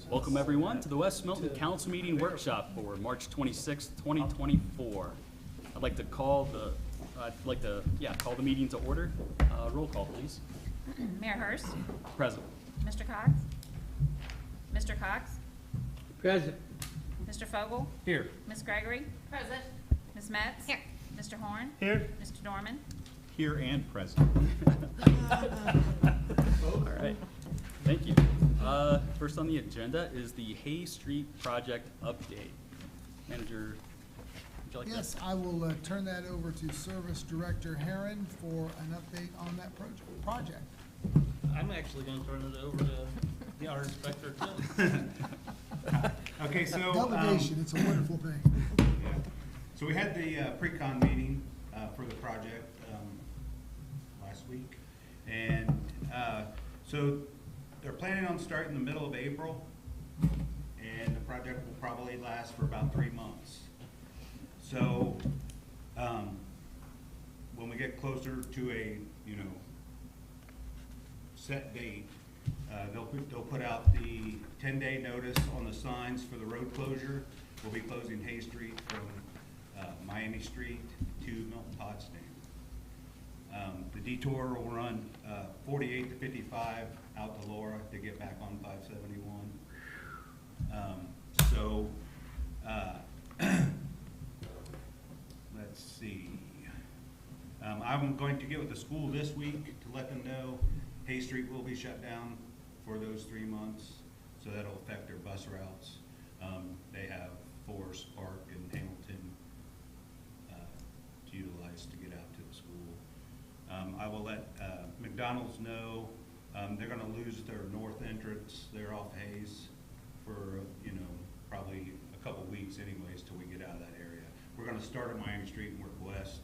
Welcome everyone to the West Milton Council Meeting Workshop for March 26th, 2024. I'd like to call the call the meeting to order. Roll call, please. Mayor Hurst. Present. Mr. Cox. Mr. Cox. Present. Mr. Fogel. Here. Ms. Gregory. Present. Ms. Metz. Here. Mr. Horn. Here. Mr. Dorman. Here and present. All right. Thank you. First on the agenda is the Hay Street project update. Manager, would you like Yes, that? I will turn that over to Service Director Herron for an update on that project. I'm actually going to turn it over to our inspector, Tim. Okay, so Delegation, it's a wonderful thing. yeah. So we had the pre-con meeting for the project last week, and so they're planning on starting the middle of April, and the project will probably last for about 3 months. So when we get closer to a set date, they'll put out the 10-day notice on the signs for the road closure. We'll be closing Hay Street from Miami Street to Milton Potsdam. The detour will run 48 to 55 out to Laura to get back on 571. Let's see. I'm going to get with the school this week to let them know Hay Street will be shut down for those 3 months, so that'll affect their bus routes. They have Forest Park and Hamilton to utilize to get out to the school. I will let McDonald's know they're going to lose their north entrance. They're off Hayes for probably a couple weeks anyways till we get out of that area. We're going to start at Miami Street and work west.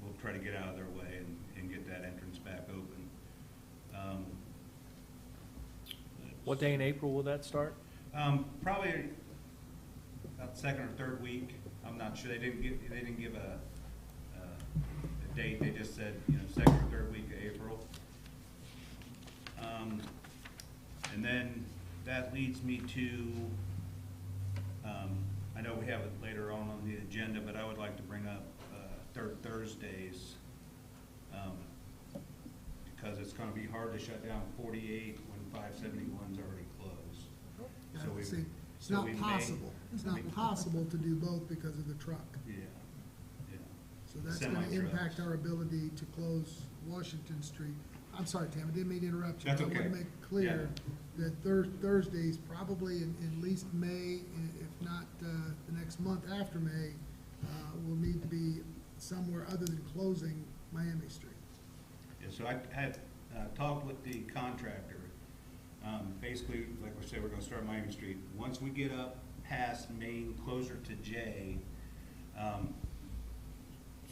We'll try to get out of their way and get that entrance back open. What day in April will that start? Probably about second or third week. I'm not sure. They didn't give a date. They just said second or third week of April. And then that leads me to I know we have it later on the agenda, but I would like to bring up third Thursdays because it's going to be hard to shut down 48 when 571's already closed. It's not possible. It's not possible to do both because of the truck. Yeah. So that's going to impact our ability to close Washington Street. I'm sorry, Tam, I didn't mean to interrupt you. That's okay. I want to make it clear that Thursdays, probably in at least May, if not the next month after May, will need to be somewhere other than closing Miami Street. Yeah, so I had talked with the contractor. Basically, like we said, we're going to start Miami Street. Once we get up past Main, closer to J,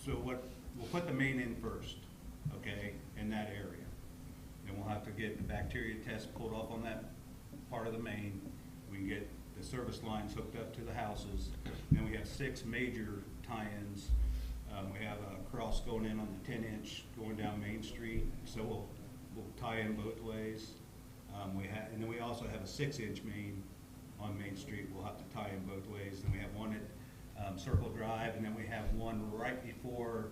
so we'll put the main in first, okay, in that area. Then we'll have to get the bacteria test pulled off on that part of the main. We can get the service lines hooked up to the houses. Then we have 6 major tie-ins. We have a cross going in on the 10-inch going down Main Street, so we'll tie in both ways. And then we also have a 6-inch main on Main Street. We'll have to tie in both ways. Then we have one at Circle Drive, and then we have one right before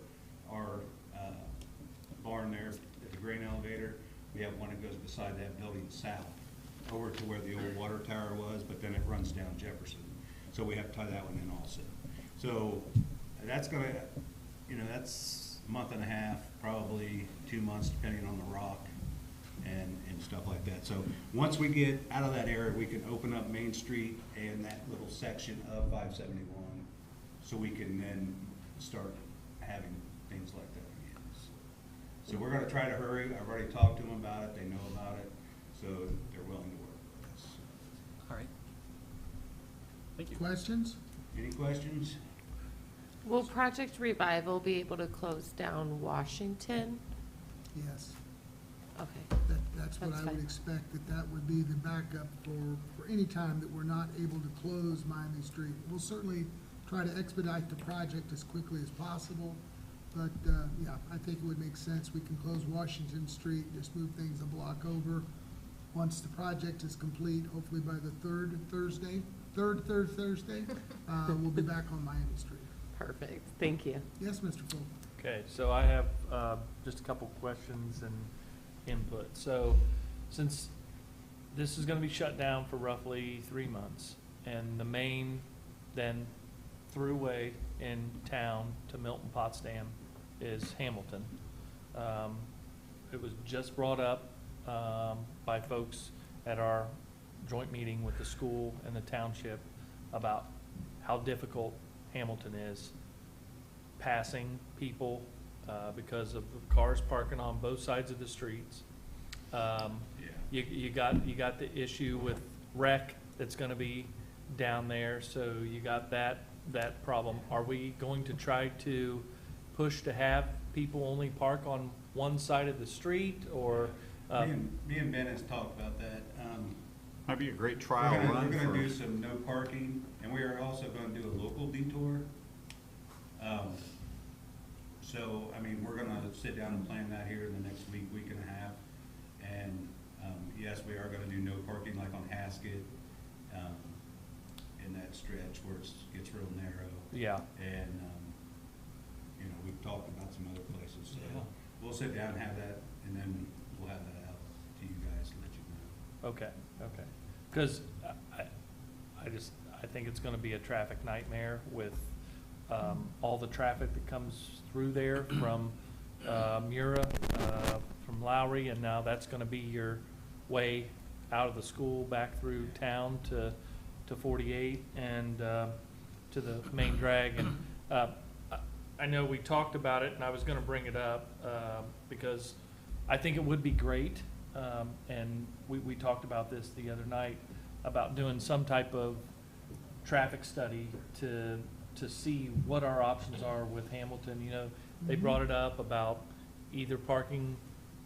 our barn there at the grain elevator. We have one that goes beside that building south over to where the old water tower was, but then it runs down Jefferson. So we have to tie that one in also. So that's going to, that's a month and a half, probably 2 months, depending on the rock and stuff like that. So once we get out of that area, we can open up Main Street and that little section of 571, so we can then start having things like that again. So we're going to try to hurry. I've already talked to them about it. They know about it, so they're willing to work with us. All right. Thank you. Questions? Any questions? Will Project Revival be able to close down Washington? Yes. Okay. That's what That's I would fine. expect, that would be the backup for any time that we're not able to close Miami Street. We'll certainly try to expedite the project as quickly as possible, But, yeah, I think it would make sense. We can close Washington Street, just move things a block over. Once the project is complete, hopefully by the third Thursday, we'll be back on Miami Street. Perfect, thank you. Yes, Mr. Fulton? Okay, so I have just a couple questions and input. So since this is gonna be shut down for roughly 3 months, and the main then throughway in town to Milton Potsdam is Hamilton. It was just brought up by folks at our joint meeting with the school and the township about how difficult Hamilton is passing people because of the cars parking on both sides of the streets. You got the issue with rec that's gonna be down there, so you got that problem. Are we going to try to push to have people only park on one side of the street, or? Me and Ben has talked about that. Might be a great trial run We're gonna do for, some no parking, and we are also gonna do a local detour. So, I mean, we're gonna sit down and plan that here in the next week and a half. And, yes, we are gonna do no parking like on Haskett, in that stretch where it gets real narrow. Yeah, And, you know, we've talked about some other places, so Yeah. we'll sit down and have that, and then we'll have that out to you guys to let you know. okay. Because I think it's gonna be a traffic nightmare with all the traffic that comes through there from Mura, from Lowry, and now that's gonna be your way out of the school back through town to 48 and to the main drag. And I know we talked about it, and I was gonna bring it up because I think it would be great, and we talked about this the other night, about doing some type of traffic study to see what our options are with Hamilton. You know, they brought it up about either parking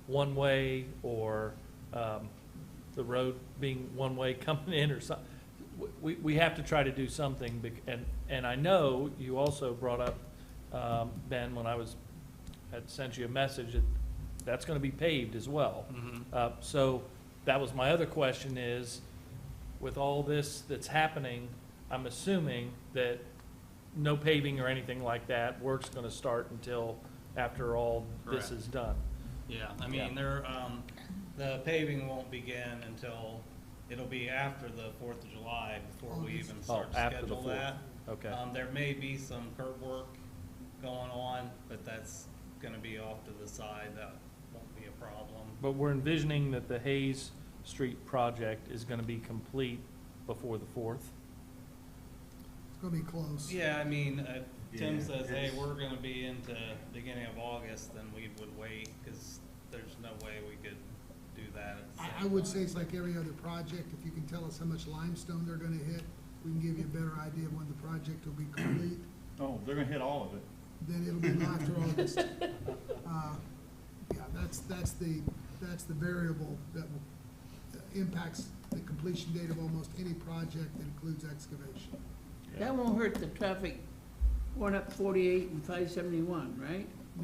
one way or the road being one way coming in or something. We have to try to do something, and I know you also brought up, Ben, when had sent you a message, that's gonna be paved as well. So that was my other question is, with all this that's happening, I'm assuming that no paving or anything like that, work's gonna start until after all this Correct. is done. Yeah, I Yeah. mean, the paving won't begin until, it'll be after the 4th of July before we even start to after the schedule 4th. that. Okay, There may be some curb work going on, but that's gonna be off to the side, that won't be a problem. but we're envisioning that the Hayes Street project is gonna be complete before the 4th. It's gonna be close. Yeah, I mean, if Tim Yeah, says, hey, it's- we're gonna be into beginning of August, then we would wait, cause there's no way we could do that at the I same would time. say it's like every other project. If you can tell us how much limestone they're gonna hit, we can give you a better idea of when the project will be complete. oh, they're gonna hit all of it. Then it'll be after August. Yeah, that's the variable that impacts the completion date of almost any project that includes excavation. That won't hurt the traffic going up 48 and 571, right? No,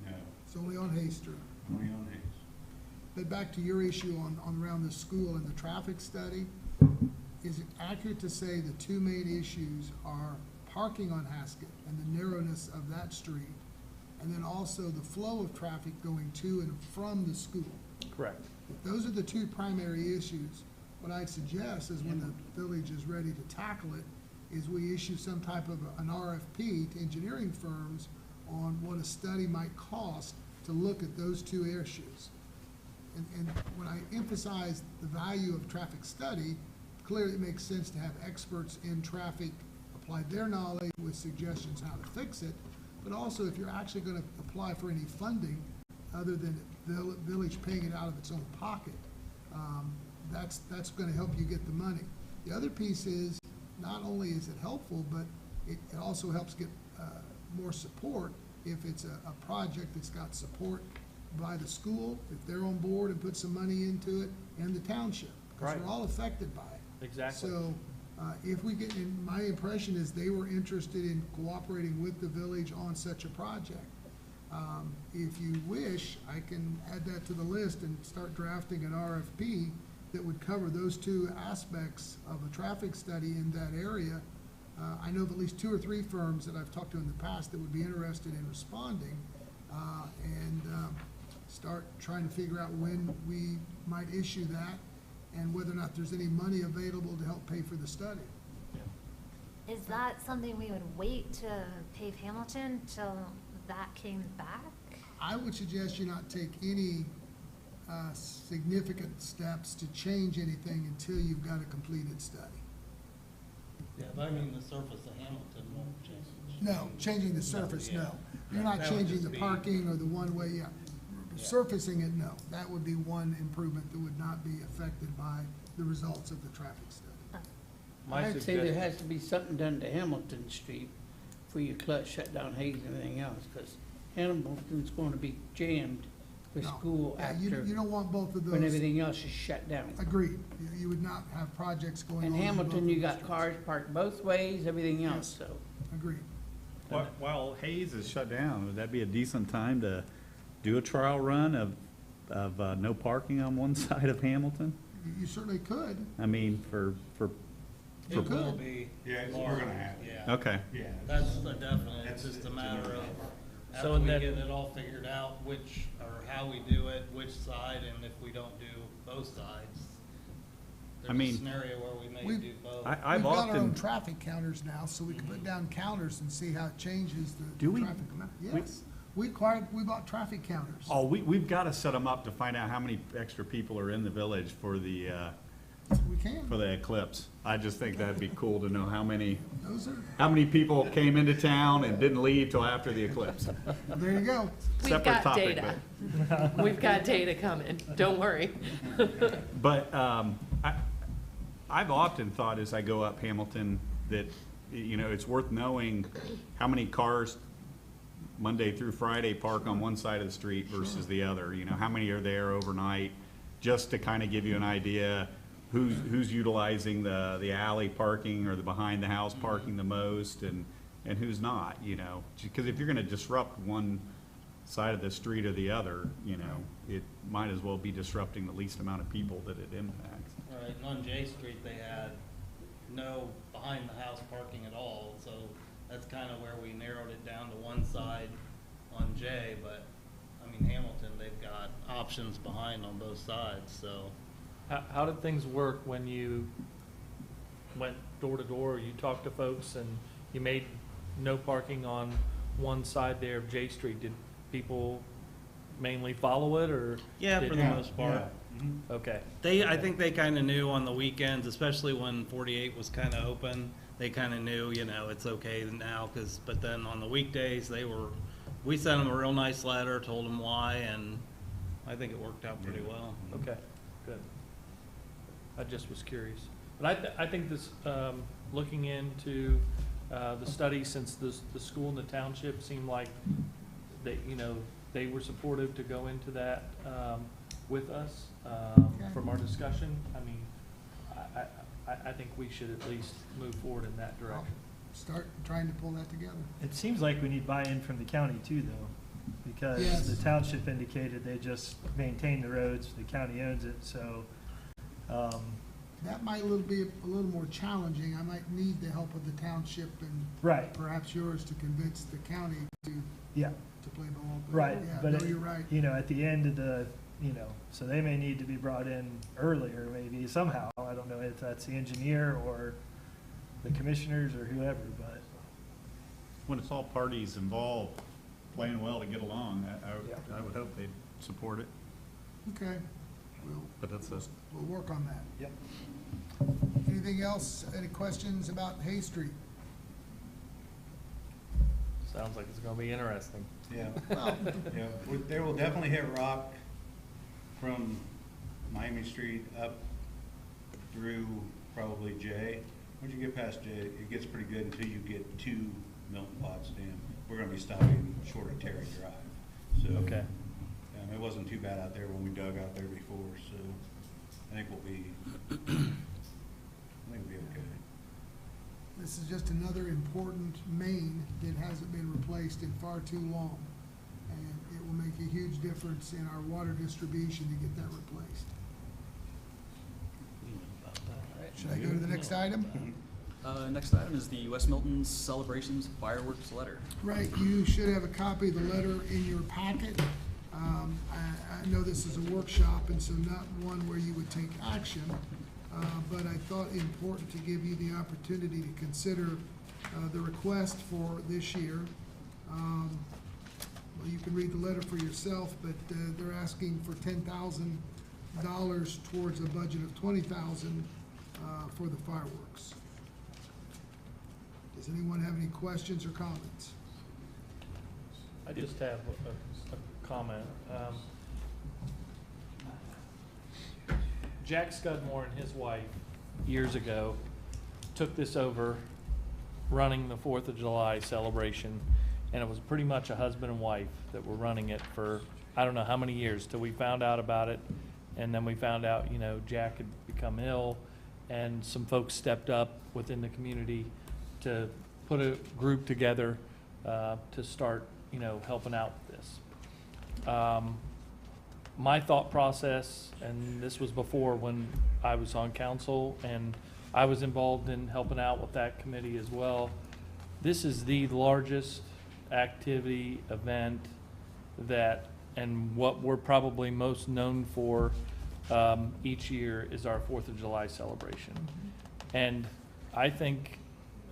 No, it's only on Hay Street. only on Hayes. But back to your issue on around the school and the traffic study, is it accurate to say the two main issues are parking on Haskett and the narrowness of that street, and then also the flow of traffic going to and from the school? Correct. If those are the two primary issues, what I'd suggest is when the village is ready to tackle it, is we issue some type of an RFP to engineering firms on what a study might cost to look at those two issues. And when I emphasize the value of traffic study, clearly it makes sense to have experts in traffic apply their knowledge with suggestions how to fix it. But also, if you're actually gonna apply for any funding, other than the village paying it out of its own pocket, that's gonna help you get the money. The other piece is, not only is it helpful, but it also helps get more support if it's a project that's got support by the school, if they're on board and put some money into it, and the township, because Right. we're all affected by it. Exactly. So, if we get, and my impression is they were interested in cooperating with the village on such a project. If you wish, I can add that to the list and start drafting an RFP that would cover those two aspects of a traffic study in that area. I know of at least 2 or 3 firms that I've talked to in the past that would be interested in responding, and start trying to figure out when we might issue that and whether or not there's any money available to help pay for the study. Is that something we would wait to pave Hamilton till that came back? I would suggest you not take any significant steps to change anything until you've got a completed study. Yeah, but I mean, the surface of Hamilton won't change. No, changing the surface, yeah. no. You're not That would changing just the be- parking or the one-way, yeah. Surfacing it, no. That would be one improvement that would not be affected by the results of the traffic study. My I'd say there suggestion- has to be something done to Hamilton Street for your clutch, shut down Hayes and everything else, because Hamilton's going to be jammed for No. school Yeah, after, you don't want both of when those. everything else is shut down. Agreed. You would not have projects going on. In in Hamilton, both you of got those cars parked both ways, everything else, Yes. so. Agreed. While Hayes is shut down, would that be a decent time to do a trial run of no parking on one side of Hamilton? You certainly could. I mean, for, It will be. Yeah, we're more- gonna have it. Yeah. okay. Yeah. That's a definite, That's- it's just a it's matter a- of, So after in we that- get it all figured out, which, or how we do it, which side, and if we don't do both sides. I There's a mean, scenario where we may We've- do both. I've We've got our own often, traffic counters now, so we can put down counters and see how it changes the Do we? traffic amount. Yes. We bought traffic counters. oh, we've got to set them up to find out how many extra people are in the village for the We can. eclipse. I just think that'd be cool to know how many people came into town and didn't leave till after the eclipse. There you go. We've Separate got topic, data. We've got data coming, don't worry. But I've often thought as I go up Hamilton that, you know, it's worth knowing how many cars Monday through Friday park on one side of the street versus the other. You know, how many are there overnight, just to kind of give you an idea who's utilizing the alley parking or the behind the house parking the most, and who's not, you know. Because if you're going to disrupt one side of the street or the other, you know, it might as well be disrupting the least amount of people that it impacts. Right, and on J Street, they had no behind the house parking at all, so that's kind of where we narrowed it down to one side on J, but, I mean, Hamilton, they've got options behind on both sides, so. How did things work when you went door to door? You talked to folks and you made no parking on one side there of J Street. Did people mainly follow it, or? Yeah, did- for the most part. Okay, I think they kind of knew on the weekends, especially when 48 was kind of open, they kind of knew, you know, it's okay now, but then on the weekdays, we sent them a real nice letter, told them why, and I think it worked out pretty well. okay, good. I just was curious. But I think this, looking into the study, since the school and the township seemed like they, you know, they were supportive to go into that with us from our discussion. I mean, I think we should at least move forward in that I'll direction. start trying to pull that together. It seems like we need buy-in from the county too, though, because Yes. the township indicated they just maintain the roads, the county owns it, so, That might be a little more challenging. I might need the help of the township and right, perhaps yours to convince the county yeah, to play ball. right. Yeah, But no, it- you're right. you know, at the end of the, you know, so they may need to be brought in earlier, maybe somehow. I don't know if that's the engineer or the commissioners or whoever, but, When it's all parties involved playing well to get along, Yeah. I would hope they'd support it, Okay, but that's a. we'll work on that. yep. Anything else? Any questions about Hay Street? Sounds like it's gonna be interesting. Yeah, Well, yeah, they will definitely hit rock from Miami Street up through probably J. Once you get past J, it gets pretty good until you get to Milton Potsdam. We're gonna be stopping short of Terry Drive, so. Okay. It wasn't too bad out there when we dug out there before, so I think we'll be okay. this is just another important main that hasn't been replaced in far too long. And will make a huge difference in our water distribution to get that replaced. Should I go to the next item? Next item is the West Milton Celebrations Fireworks Letter. Right, you should have a copy of the letter in your packet. I know this is a workshop, and so not one where you would take action, but I thought it important to give you the opportunity to consider the request for this year. Well, you can read the letter for yourself, but they're asking for $10,000 towards a budget of $20,000 for the fireworks. Does anyone have any questions or comments? I just have a comment. Jack Scudmore and his wife, years ago, took this over, running the 4th of July celebration, and it was pretty much a husband and wife that were running it for, I don't know how many years, till we found out about it, and then we found out, you know, Jack had become ill, and some folks stepped up within the community to put a group together to start, you know, helping out with this. My thought process, and this was before when I was on council and I was involved in helping out with that committee as well. This is the largest activity event that, and what we're probably most known for each year is our 4th of July celebration. And I think,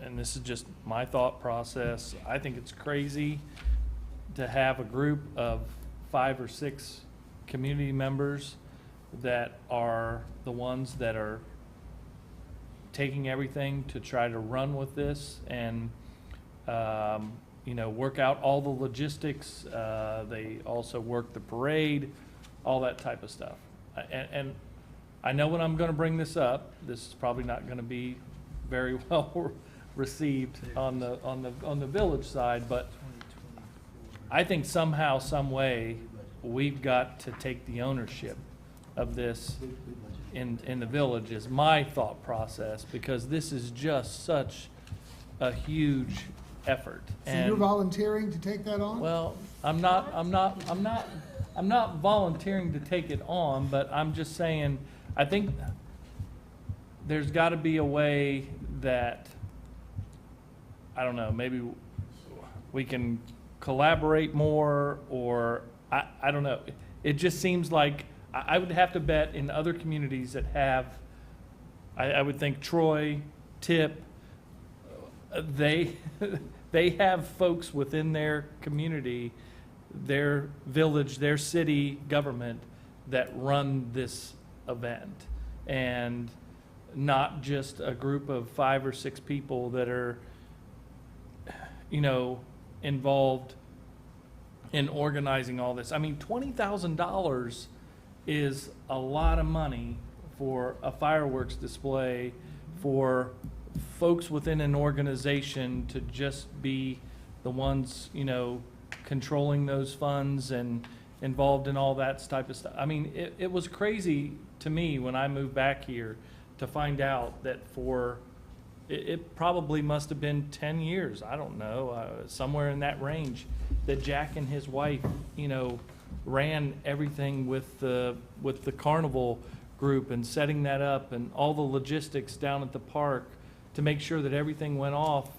and this is just my thought process, I think it's crazy to have a group of 5 or 6 community members that are the ones that are taking everything to try to run with this and, you know, work out all the logistics. They also work the parade, all that type of stuff. And I know when I'm going to bring this up, this is probably not going to be very well received on the village side, but I think somehow, some way, we've got to take the ownership of this in the village is my thought process, because this is just such a huge effort. So you're volunteering to take that on? Well, I'm not volunteering to take it on, but I'm just saying, I think there's got to be a way that, I don't know, maybe we can collaborate more, or I don't know. It just seems like I would have to bet in other communities that have, I would think Troy, Tip, they have folks within their community, their village, their city government that run this event, and not just a group of 5 or 6 people that are, you know, involved in organizing all this. I mean, $20,000 is a lot of money for a fireworks display, for folks within an organization to just be the ones, you know, controlling those funds and involved in all that type of stuff. I mean, it was crazy to me when I moved back here to find out that for, it probably must have been 10 years, I don't know, somewhere in that range, that Jack and his wife, you know, ran everything with the carnival group and setting that up and all the logistics down at the park to make sure that everything went off,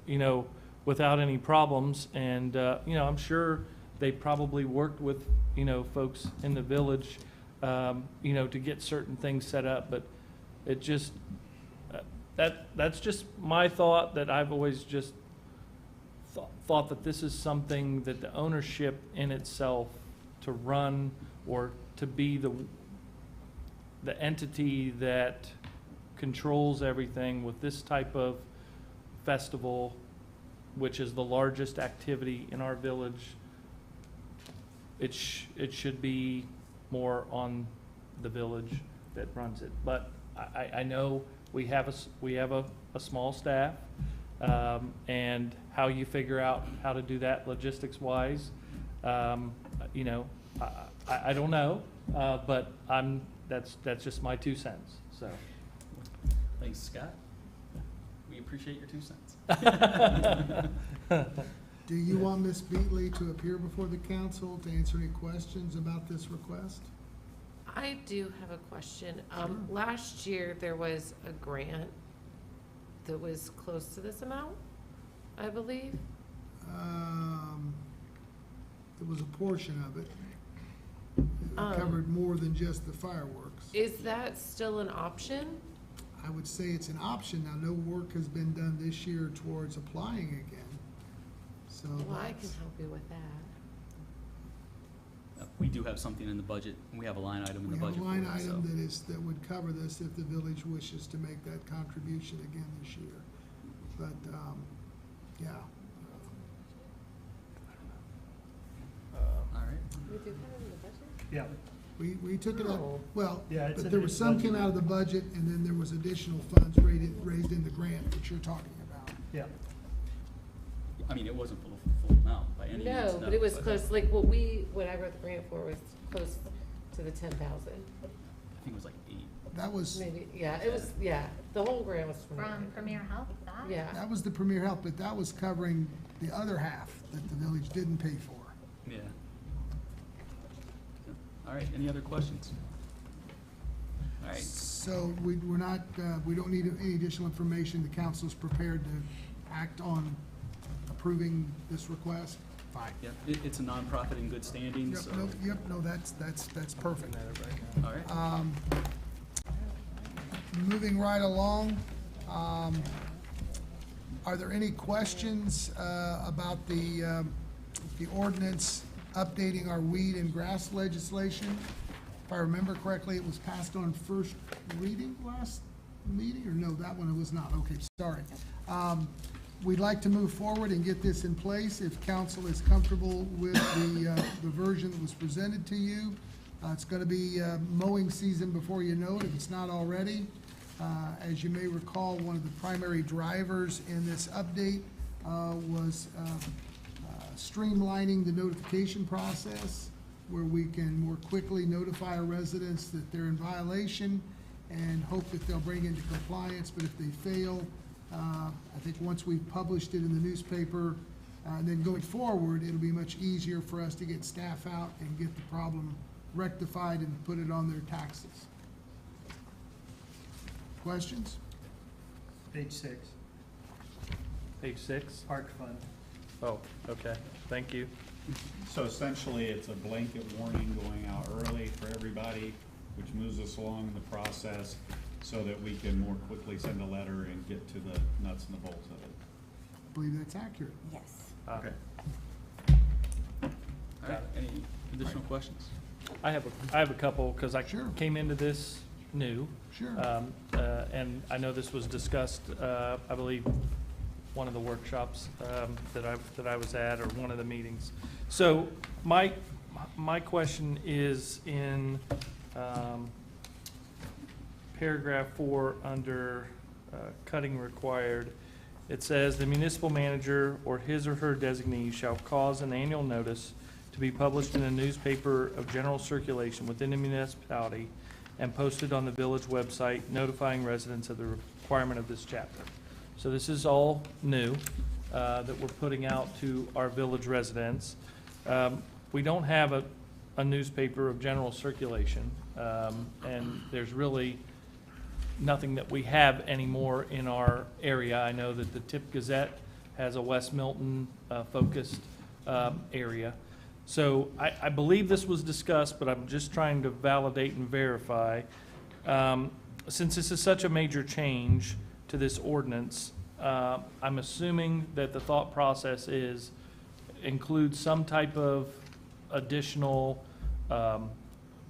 you know, without any problems. And, you know, I'm sure they probably worked with, you know, folks in the village, you know, to get certain things set up. But it just, that's just my thought, that I've always just thought that this is something that the ownership in itself to run, or to be the entity that controls everything with this type of festival, which is the largest activity in our village, it should be more on the village that runs it. But I know we have a small staff, and how you figure out how to do that logistics wise, you know, I don't know, but that's just my 2 cents. So, Thanks, Scott. We appreciate your 2 cents. Do you want Ms. Beatley to appear before the council to answer any questions about this request? I do have a question. Last year, there was a grant that was close to this amount, I believe. There was a portion of it. It covered more than just the fireworks. Is that still an option? I would say it's an option. Now, no work has been done this year towards applying again. So Well, I can that's, help you with that. We do have something in the budget, we have a line item in we the have budget a for line it, so. item that would cover this if the village wishes to make that contribution again this year. But, yeah. All right. We do have it in the budget? Yeah, We took it out, Oh. well, Yeah, it's but in there the was some budget. came out of the budget, and then there was additional funds raised in the grant that you're talking about. yeah. I mean, it wasn't full amount by any means, No, but it was close, like what I wrote the grant for was close to the 10,000. I think it was like 8. That was, Maybe, yeah, it was, yeah, the whole grant was From 29. Premier Health, that? Yeah. that was the Premier Health, but that was covering the other half that the village didn't pay for. Yeah. All right, any other questions? All right, So we're not, we don't need any additional information. The council's prepared to act on approving this request? Fine. yeah, it's a nonprofit in good standing, Yep, so, no, that's perfect. all right. Moving right along, are there any questions about the ordinance updating our weed and grass legislation? If I remember correctly, it was passed on first reading last meeting, or no, that one it was not, okay, sorry. We'd like to move forward and get this in place if council is comfortable with the version that was presented to you. It's gonna be mowing season before you know it, if it's not already. As you may recall, one of the primary drivers in this update was streamlining the notification process, where we can more quickly notify our residents that they're in violation and hope that they'll bring into compliance, but if they fail, I think once we've published it in the newspaper, and then going forward, it'll be much easier for us to get staff out and get the problem rectified and put it on their taxes. Questions? Page 6, Page 6? park fund. Oh, okay, thank you. So essentially, it's a blanket warning going out early for everybody, which moves us along in the process so that we can more quickly send a letter and get to the nuts and the bolts of it. I believe that's accurate. Yes. Okay. All right, any additional questions? I have a couple, because I Sure. came into this new. Sure. And I know this was discussed, I believe, one of the workshops that I was at, or one of the meetings. So my question is in paragraph 4 under cutting required. It says, "The municipal manager or his or her designee shall cause an annual notice to be published in a newspaper of general circulation within the municipality and posted on the village website, notifying residents of the requirement of this chapter." So this is all new that we're putting out to our village residents. We don't have a newspaper of general circulation, and there's really nothing that we have anymore in our area. I know that the Tip Gazette has a West Milton focused area. So I believe this was discussed, but I'm just trying to validate and verify. Since this is such a major change to this ordinance, I'm assuming that the thought process is include some type of additional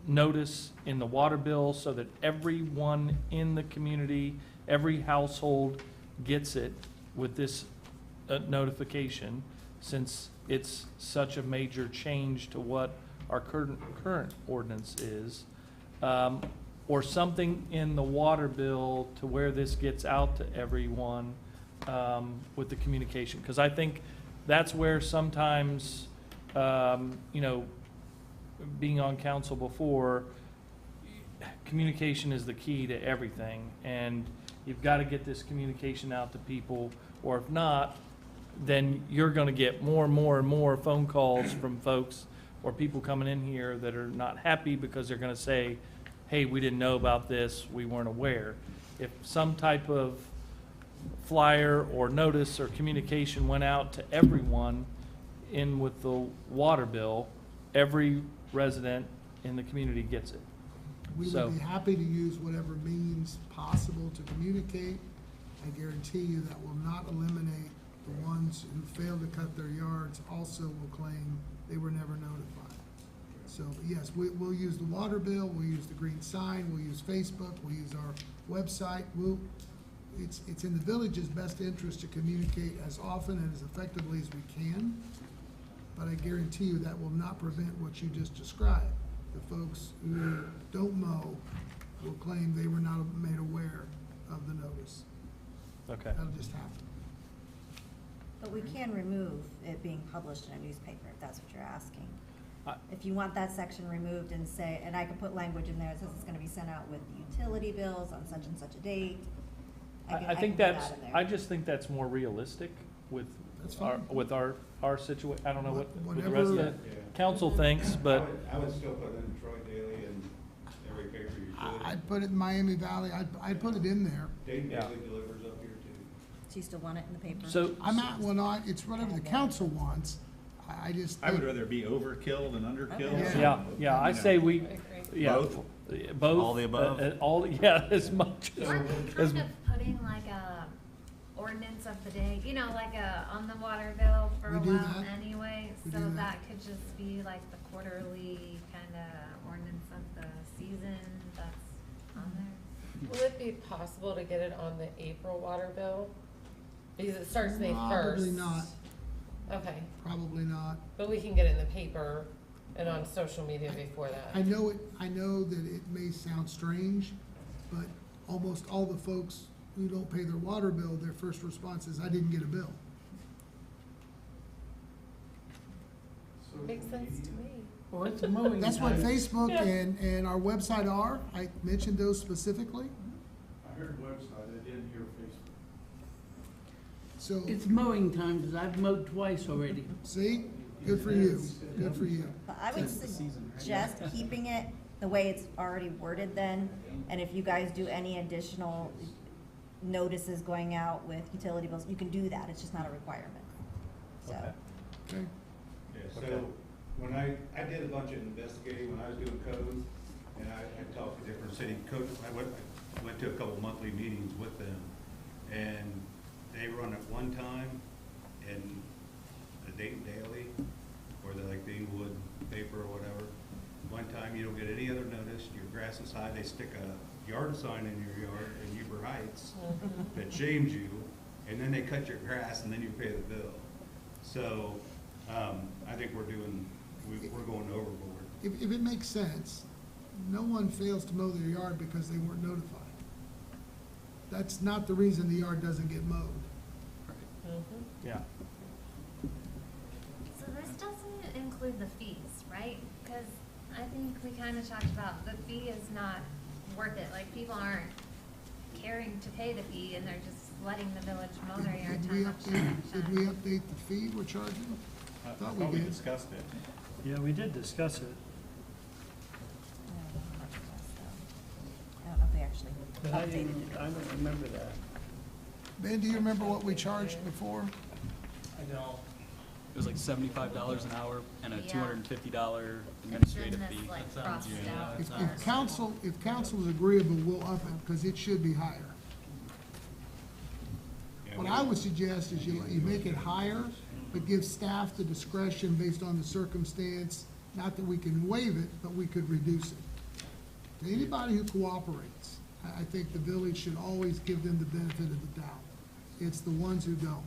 notice in the water bill so that everyone in the community, every household gets it with this notification, since it's such a major change to what our current ordinance is. Or something in the water bill to where this gets out to everyone with the communication. Because I think that's where sometimes, being on council before, communication is the key to everything. And you've got to get this communication out to people, or if not, then you're gonna get more and more and more phone calls from folks or people coming in here that are not happy because they're gonna say, hey, we didn't know about this, we weren't aware. If some type of flyer or notice or communication went out to everyone in with the water bill, every resident in the community gets it. We So- would be happy to use whatever means possible to communicate. I guarantee you that will not eliminate the ones who fail to cut their yards also will claim they were never notified. So, yes, we'll use the water bill, we'll use the green sign, we'll use Facebook, we'll use our website. It's in the village's best interest to communicate as often and as effectively as we can. But I guarantee you that will not prevent what you just described. The folks who don't mow will claim they were not made aware of the notice. Okay. That'll just happen. But we can remove it being published in a newspaper, if that's what you're asking. I- If you want that section removed and say, and I can put language in there that says it's gonna be sent out with utility bills on such and such a date. I think can put that's, that in there. I just think that's more realistic with That's our, fine. with our situation. I don't know what the Whatever- rest of the council thinks, but I would still put in Detroit Daily and every paper you could. I'd put it in Miami Valley, I'd put it in there. Dayton Yeah. Daily delivers up here too. So you still want it in the paper? so. I'm not, well, not, it's whatever the council wants. I just. I would think- rather be overkill than underkill. Okay. so, Yeah, I you know. say we, yeah. Both? Both. All the above? All, yeah, as much as. Aren't we as- kind of putting like a ordinance of the day, you know, like on the water bill for a We do while that. anyway? We So do that. that could just be like the quarterly kind of ordinance of the season that's on there. Will it be possible to get it on the April water bill? Because it starts May first. Probably not, Okay, probably not. but we can get it in the paper and on social media before I that. know that it may sound strange, but almost all the folks who don't pay their water bill, their first response is, I didn't get a bill. Makes sense to me. Well, it's mowing That's what time. Facebook and our website are. I mentioned those specifically. I heard website, I didn't hear Facebook. So, It's mowing time, because I've mowed twice already. see, good for you, good for you. But I would suggest keeping it the way it's already worded then, and if you guys do any additional notices going out with utility bills, you can do that, it's just not a requirement. So, Okay. Okay, Yeah, Okay. so when I did a bunch of investigating when I was doing code, and I talked to different city code, I went to a couple monthly meetings with them, and they run at one time in the Dayton Daily, or the Inglewood paper or whatever. One time you don't get any other notice, your grass is high, they stick a yard sign in your yard in Huber Heights that shames you, and then they cut your grass and then you pay the bill. So, I think we're going overboard. if it makes sense, no one fails to mow their yard because they weren't notified. That's not the reason the yard doesn't get mowed. Yeah. So this doesn't include the fees, right? Because I think we kind of talked about the fee is not worth it. Like, people aren't caring to pay the fee and they're just letting the village mow their yard Did time we up to did we update the fee we're charging? I Thought we did. discussed it. Yeah, we did discuss it. I don't know if they actually But I updated it. don't remember that. Ben, do you remember what we charged before? It was like $75 an hour and a Yeah. $250 It's administrative in fee. this like crossed out. If council is agreeable, we'll up it, because it should be higher. Yeah, What we- I would suggest is you make it higher, but give staff the discretion based on the circumstance, not that we can waive it, but we could reduce it. To anybody who cooperates, I think the village should always give them the benefit of the doubt. It's the ones who don't.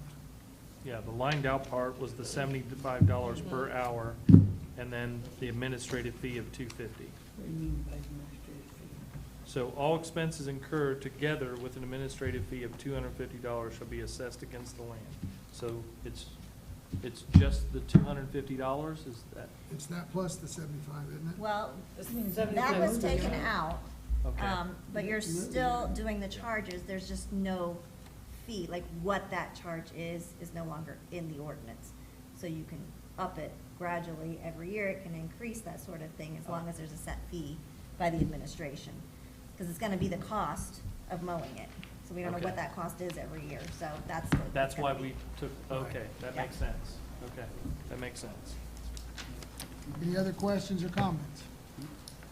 Yeah, the lined out part was the $75 per hour, and then the administrative fee of $250. What do you mean by administrative fee? So all expenses incurred together with an administrative fee of $250 shall be assessed against the land. So it's just the $250, is that, It's that plus the 75, isn't it? Well, The that was 75 taken out, okay. but you're still doing the charges, there's just no fee, like what that charge is no longer in the ordinance. So you can up it gradually every year, it can increase, that sort of thing, as long as there's a set fee by the administration. Because it's gonna be the cost of mowing it, so we don't know Okay. what that cost is every year, so that's. That's why gonna be- we took, okay, that Yeah. makes sense. Okay, that makes sense. Any other questions or comments?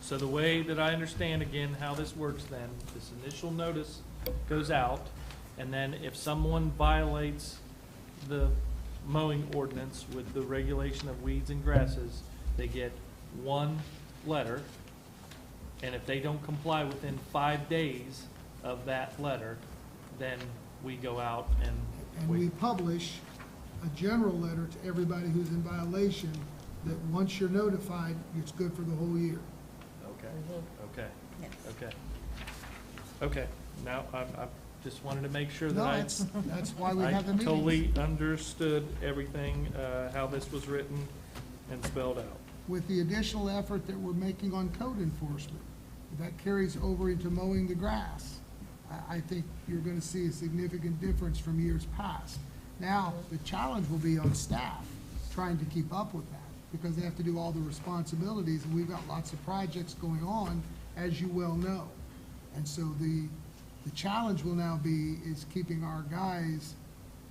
So the way that I understand, again, how this works then, this initial notice goes out, and then if someone violates the mowing ordinance with the regulation of weeds and grasses, they get one letter, and if they don't comply within 5 days of that letter, then we go out and And we publish a general letter to everybody who's in violation, that once you're notified, it's good for the whole year. Okay, okay, Yes. okay. Okay, now, I just wanted to make sure that No, I. that's why we have the I meetings. totally understood everything, how this was written and spelled out. With the additional effort that we're making on code enforcement, that carries over into mowing the grass. I think you're gonna see a significant difference from years past. Now, the challenge will be on staff, trying to keep up with that, because they have to do all the responsibilities, and we've got lots of projects going on, as you well know. And so the challenge will now be, is keeping our guys,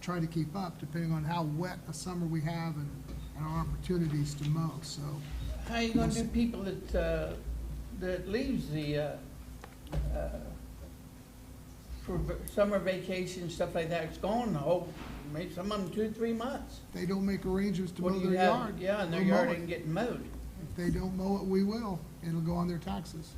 try to keep up, depending on how wet a summer we have and our opportunities to mow, so. How you gonna do people that leaves the, for summer vacation, stuff like that, it's gone the whole, maybe some of them 2 to 3 months? They don't make arrangements to What mow do you their have? yard. Yeah, and their we'll mow yard it. ain't getting mowed. If they don't mow it, we will. It'll go on their taxes.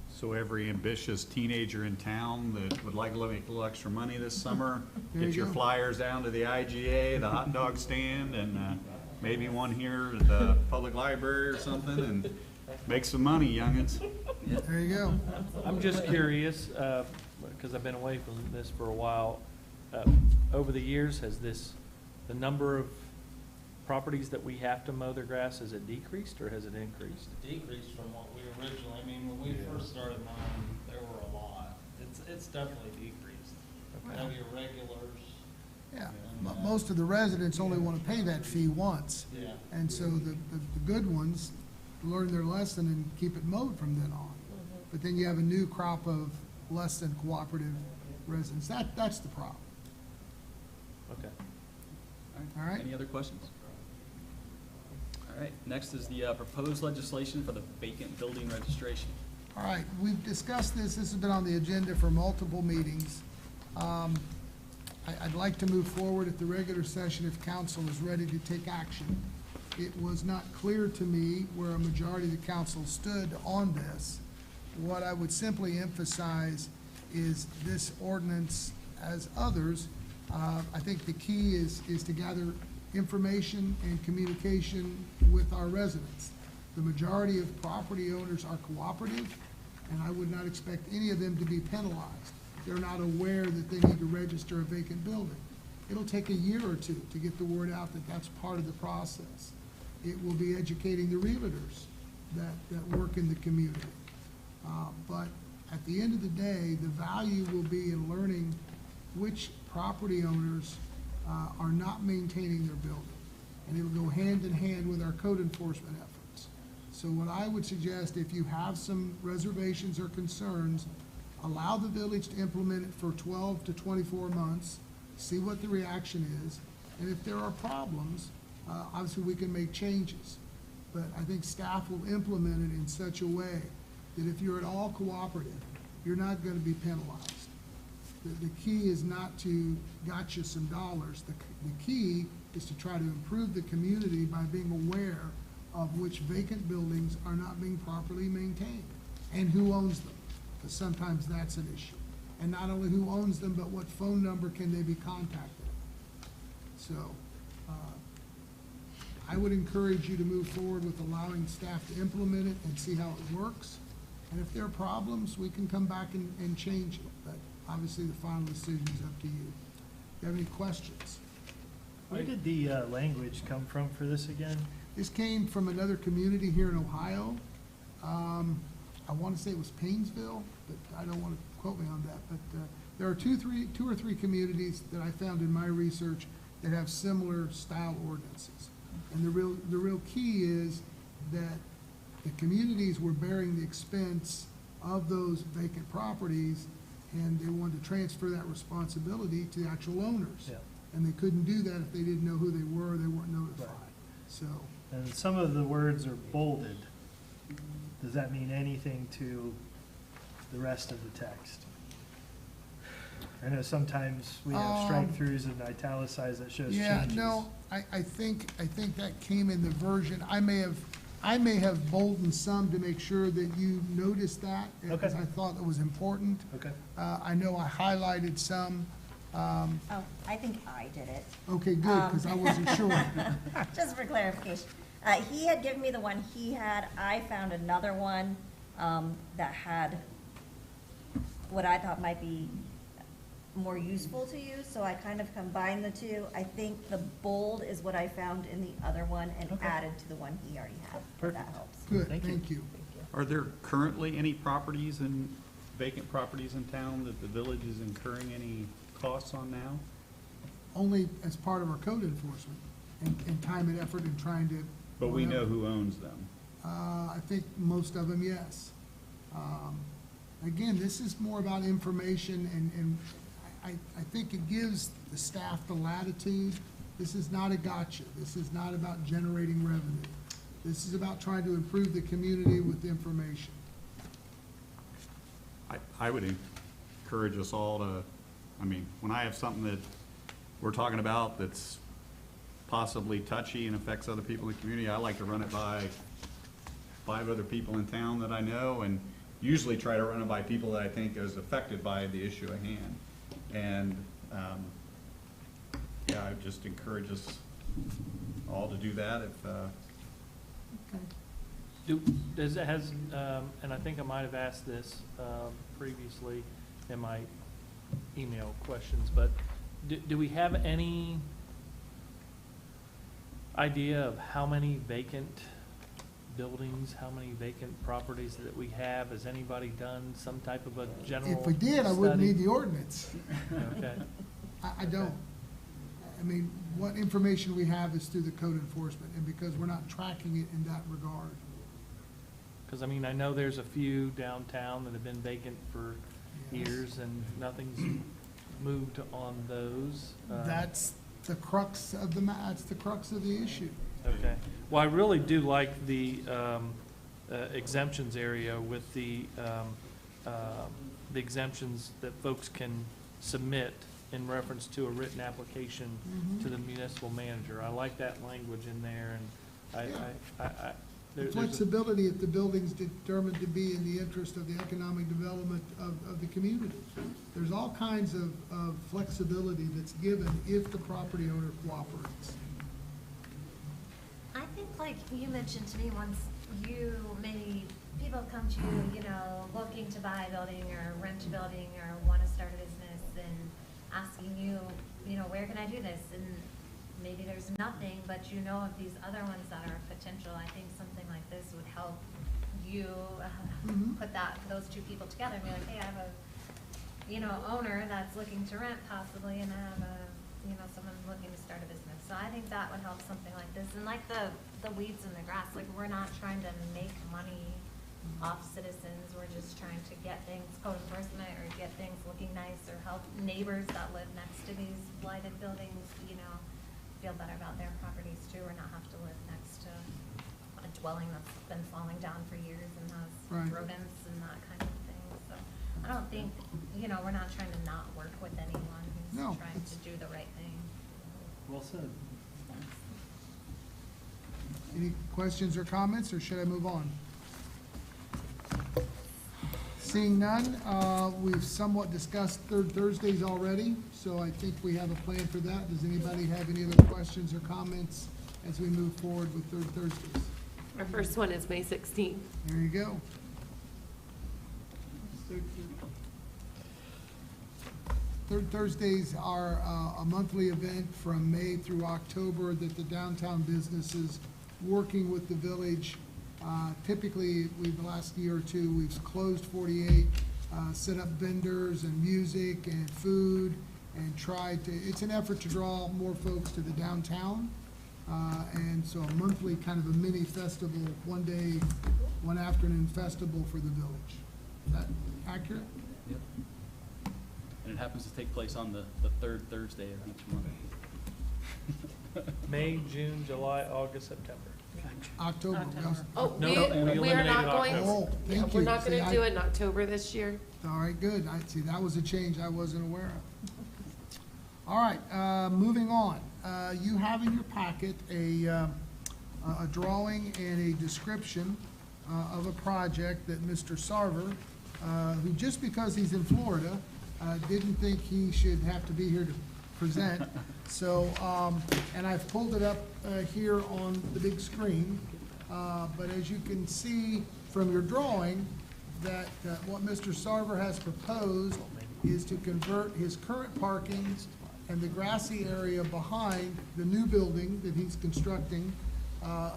So every ambitious teenager in town that would like to make a little extra money this summer, There get you your go. flyers down to the IGA, the hot dog stand, and maybe one here at the public library or something, and make some money, youngins. There you go. I'm just curious, because I've been away from this for a while. Over the years, has the number of properties that we have to mow their grass, has it decreased or has it increased? Decreased from what we originally, I mean, when we first started mowing, there were a lot. It's definitely decreased. Okay. Have your regulars. Yeah. Most of the residents only want to pay that fee once. Yeah. And so the good ones learn their lesson and keep it mowed from then on. But then you have a new crop of less than cooperative residents. That's the problem. Okay. All right. Any other questions? All right, next is the proposed legislation for the vacant building registration. All right, we've discussed this. This has been on the agenda for multiple meetings. I'd like to move forward at the regular session if council is ready to take action. It was not clear to me where a majority of the council stood on this. What I would simply emphasize is this ordinance, as others, I think the key is to gather information and communication with our residents. The majority of property owners are cooperative, and I would not expect any of them to be penalized. They're not aware that they need to register a vacant building. It'll take a year or two to get the word out that that's part of the process. It will be educating the realtors that work in the community. But at the end of the day, the value will be in learning which property owners are not maintaining their building. And it'll go hand in hand with our code enforcement efforts. So what I would suggest, if you have some reservations or concerns, allow the village to implement it for 12 to 24 months, see what the reaction is, and if there are problems, obviously we can make changes. But I think staff will implement it in such a way that if you're at all cooperative, you're not gonna be penalized. The key is not to gotcha some dollars. The key is to try to improve the community by being aware of which vacant buildings are not being properly maintained and who owns them, because sometimes that's an issue. And not only who owns them, but what phone number can they be contacted? So, I would encourage you to move forward with allowing staff to implement it and see how it works. And if there are problems, we can come back and change it, but obviously the final decision is up to you. Do you have any questions? Where did the language come from for this again? This came from another community here in Ohio. I want to say it was Painesville, but I don't want to quote me on that. But There are two or three communities that I found in my research that have similar style ordinances. And the real key is that the communities were bearing the expense of those vacant properties, and they wanted to transfer that responsibility to the actual owners. Yeah. And they couldn't do that if they didn't know who they were, they weren't notified. Right. So, And some of the words are bolded. Does that mean anything to the rest of the text? I know sometimes we have strike-throughs and italicized that shows yeah, changes. no, I think that came in the version, I may have boldened some to make sure that you noticed that, because Okay. I thought it was important. Okay. I know I highlighted some. Oh, I think I did it. Okay, good, because I wasn't sure. Just for clarification. He had given me the one he had. I found another one that had what I thought might be more useful to you, so I kind of combined the two. I think the bold is what I found in the other one and Okay. added to the one he already had. If Perfect. that helps. Good, Thank you. thank you. Are there currently any properties and vacant properties in town that the village is incurring any costs on now? Only as part of our code enforcement and time and effort in trying to. But we know who owns them. I think most of them, yes. Again, this is more about information, and I think it gives the staff the latitude. This is not a gotcha. This is not about generating revenue. This is about trying to improve the community with information. I would encourage us all to, I mean, when I have something that we're talking about that's possibly touchy and affects other people in the community, I like to run it by 5 other people in town that I know, and usually try to run it by people that I think is affected by the issue at hand. And, yeah, I just encourage us all to do that if, And I think I might have asked this previously in my email questions, but do we have any idea of how many vacant buildings, how many vacant properties that we have? Has anybody done some type of a general If we did, I wouldn't study? need the ordinance. Okay. I don't. I mean, what information we have is through the code enforcement, and because we're not tracking it in that regard. Because, I mean, I know there's a few downtown that have been vacant for Yes. years and nothing's moved on those. That's the crux of that's the crux of the issue. Okay. Well, I really do like the exemptions area with the exemptions that folks can submit in reference to a written application to the municipal manager. I like that language in there, and The there's a- flexibility if the building's determined to be in the interest of the economic development of the community. There's all kinds of flexibility that's given if the property owner cooperates. I think like you mentioned to me once, people come to you, looking to buy a building or rent a building or want to start a business and asking you, where can I do this? And maybe there's nothing, but of these other ones that are potential. I think something like this would help you put those two people together and be like, hey, I have a, owner that's looking to rent possibly, and I have a, someone looking to start a business. So I think that would help something like this. And like the weeds in the grass, like we're not trying to make money off citizens. We're just trying to get things, code enforcement, or get things looking nice, or help neighbors that live next to these blighted buildings, feel better about their properties too, or not have to live next to a dwelling that's been falling down for years and has Right. rodents and that kind of thing. So I don't think, we're not trying to not work with anyone who's No, trying it's- to do the right thing. Well said. Any questions or comments, or should I move on? Seeing none, we've somewhat discussed Third Thursdays already, so I think we have a plan for that. Does anybody have any other questions or comments as we move forward with Third Thursdays? Our first one is May 16th. There you go. Third Thursdays are a monthly event from May through October that the downtown businesses, working with the village, typically, the last year or two, we've closed 48, set up vendors and music and food, and try to, it's an effort to draw more folks to the downtown. And so a monthly kind of a mini festival, one day, one afternoon festival for the village. Is that accurate? Yep. And it happens to take place on the third Thursday of each month. May, June, July, August, September. October. Oh, No, we no, we are eliminated not going, October. Oh, yeah, thank we're you. not See, gonna do it in October this year. All right, good. I see, that was a change I wasn't aware of. All right, moving on. You have in your packet a drawing and a description of a project that Mr. Sarver, who just because he's in Florida, didn't think he should have to be here to present. So, and I've pulled it up here on the big screen. But as you can see from your drawing, that what Mr. Sarver has proposed is to convert his current parking and the grassy area behind the new building that he's constructing,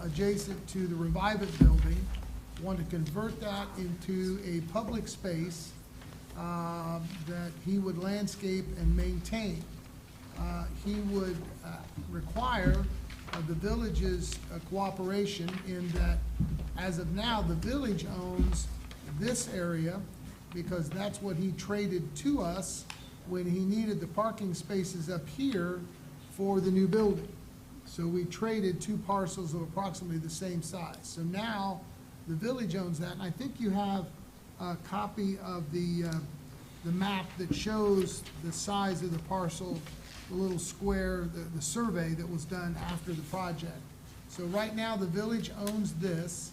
adjacent to the Revive It building, want to convert that into a public space that he would landscape and maintain. He would require the village's cooperation in that, as of now, the village owns this area because that's what he traded to us when he needed the parking spaces up here for the new building. So we traded two parcels of approximately the same size. So now the village owns that, and I think you have a copy of the map that shows the size of the parcel, the little square, the survey that was done after the project. So right now, the village owns this.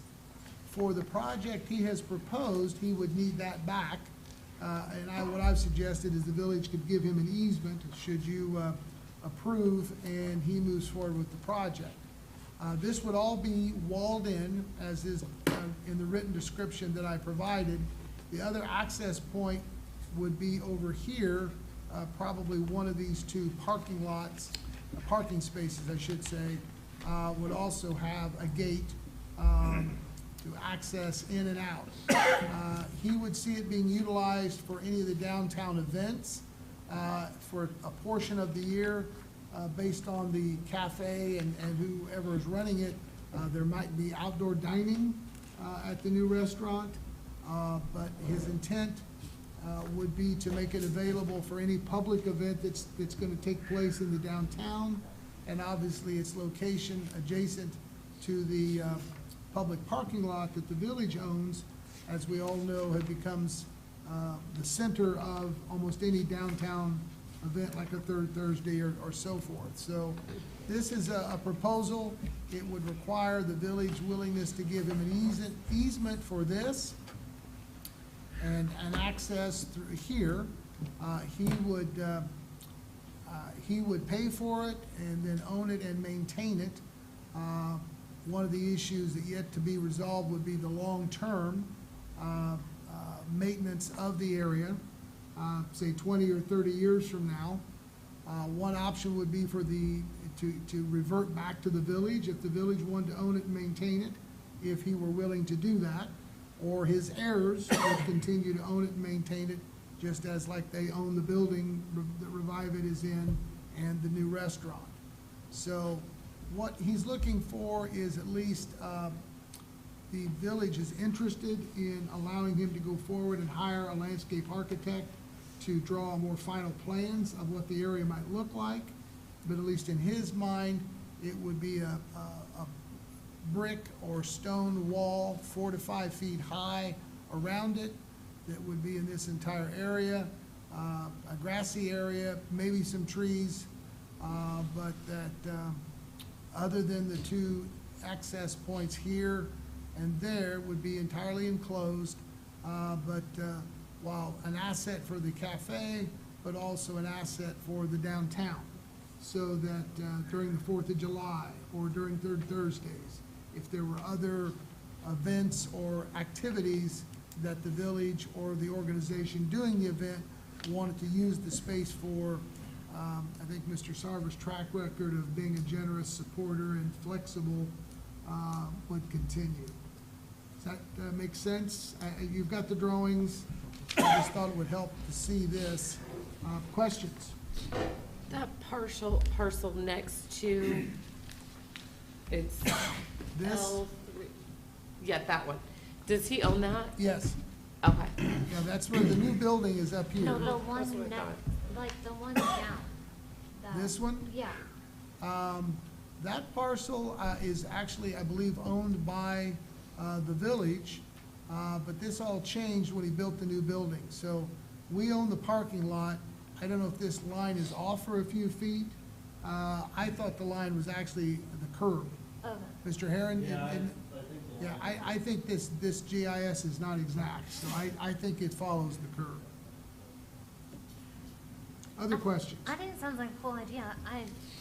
For the project he has proposed, he would need that back. And what I've suggested is the village could give him an easement should you approve and he moves forward with the project. This would all be walled in, as is in the written description that I provided. The other access point would be over here, probably one of these two parking lots, parking spaces, I should say, would also have a gate to access in and out. He would see it being utilized for any of the downtown events for a portion of the year, based on the cafe and whoever is running it. There might be outdoor dining at the new restaurant, but his intent would be to make it available for any public event that's going to take place in the downtown, and obviously its location adjacent to the public parking lot that the village owns, as we all know, becomes the center of almost any downtown event like a third Thursday or so forth. So this is a proposal. It would require the village willingness to give him an easement for this and access through here. He would pay for it and then own it and maintain it. One of the issues that yet to be resolved would be the long-term maintenance of the area, say 20 or 30 years from now. One option would be for to revert back to the village if the village wanted to own it and maintain it, if he were willing to do that, or his heirs would continue to own it and maintain it, just as like they own the building that Revive It is in and the new restaurant. So what he's looking for is at least the village is interested in allowing him to go forward and hire a landscape architect to draw more final plans of what the area might look like. But at least in his mind, it would be a brick or stone wall 4 to 5 feet high around it that would be in this entire area, a grassy area, maybe some trees, but that other than the two access points here and there would be entirely enclosed, but while an asset for the cafe, but also an asset for the downtown. So that during the 4th of July or during Third Thursdays, if there were other events or activities that the village or the organization doing the event wanted to use the space for, I think Mr. Sarver's track record of being a generous supporter and flexible would continue. Does that make sense? You've got the drawings. I just thought it would help to see this. Questions? That parcel next to, it's This? L3. Yeah, that one. Does he own that? Yes. Okay. Yeah, that's where the new building is up here. No, the That's what I one thought. like the one down. The- This one? Yeah. That parcel is actually, I believe, owned by the village, but this all changed when he built the new building. So we own the parking lot. I don't know if this line is off for a few feet. I thought the line was actually the curb. Okay. Mr. Herron? Yeah, and- Yeah, I think this GIS is not exact, so I think it follows the curve. Other questions? I think it sounds like a cool idea.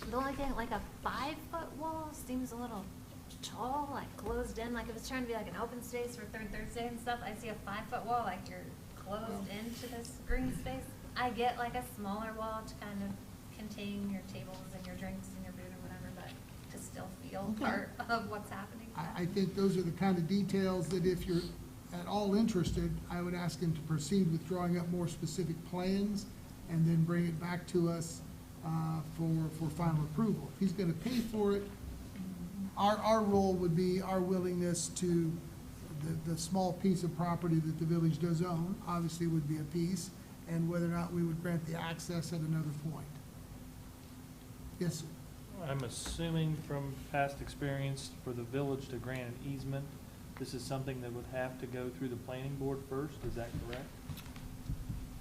The only thing, like a 5-foot wall seems a little tall, like closed in, like if it's trying to be like an open space for Third Thursday and stuff, I see a 5-foot wall, like you're closed into this green space. I get like a smaller wall to kind of contain your tables and your drinks and your food or whatever, but to still feel Okay. part of what's happening. I think those are the kind of details that if you're at all interested, I would ask him to proceed with drawing up more specific plans and then bring it back to us for final approval. If he's gonna pay for it, our role would be our willingness to, the small piece of property that the village does own, obviously would be a piece, and whether or not we would grant the access at another point. Yes, sir. I'm assuming from past experience for the village to grant an easement, this is something that would have to go through the planning board first, is that correct?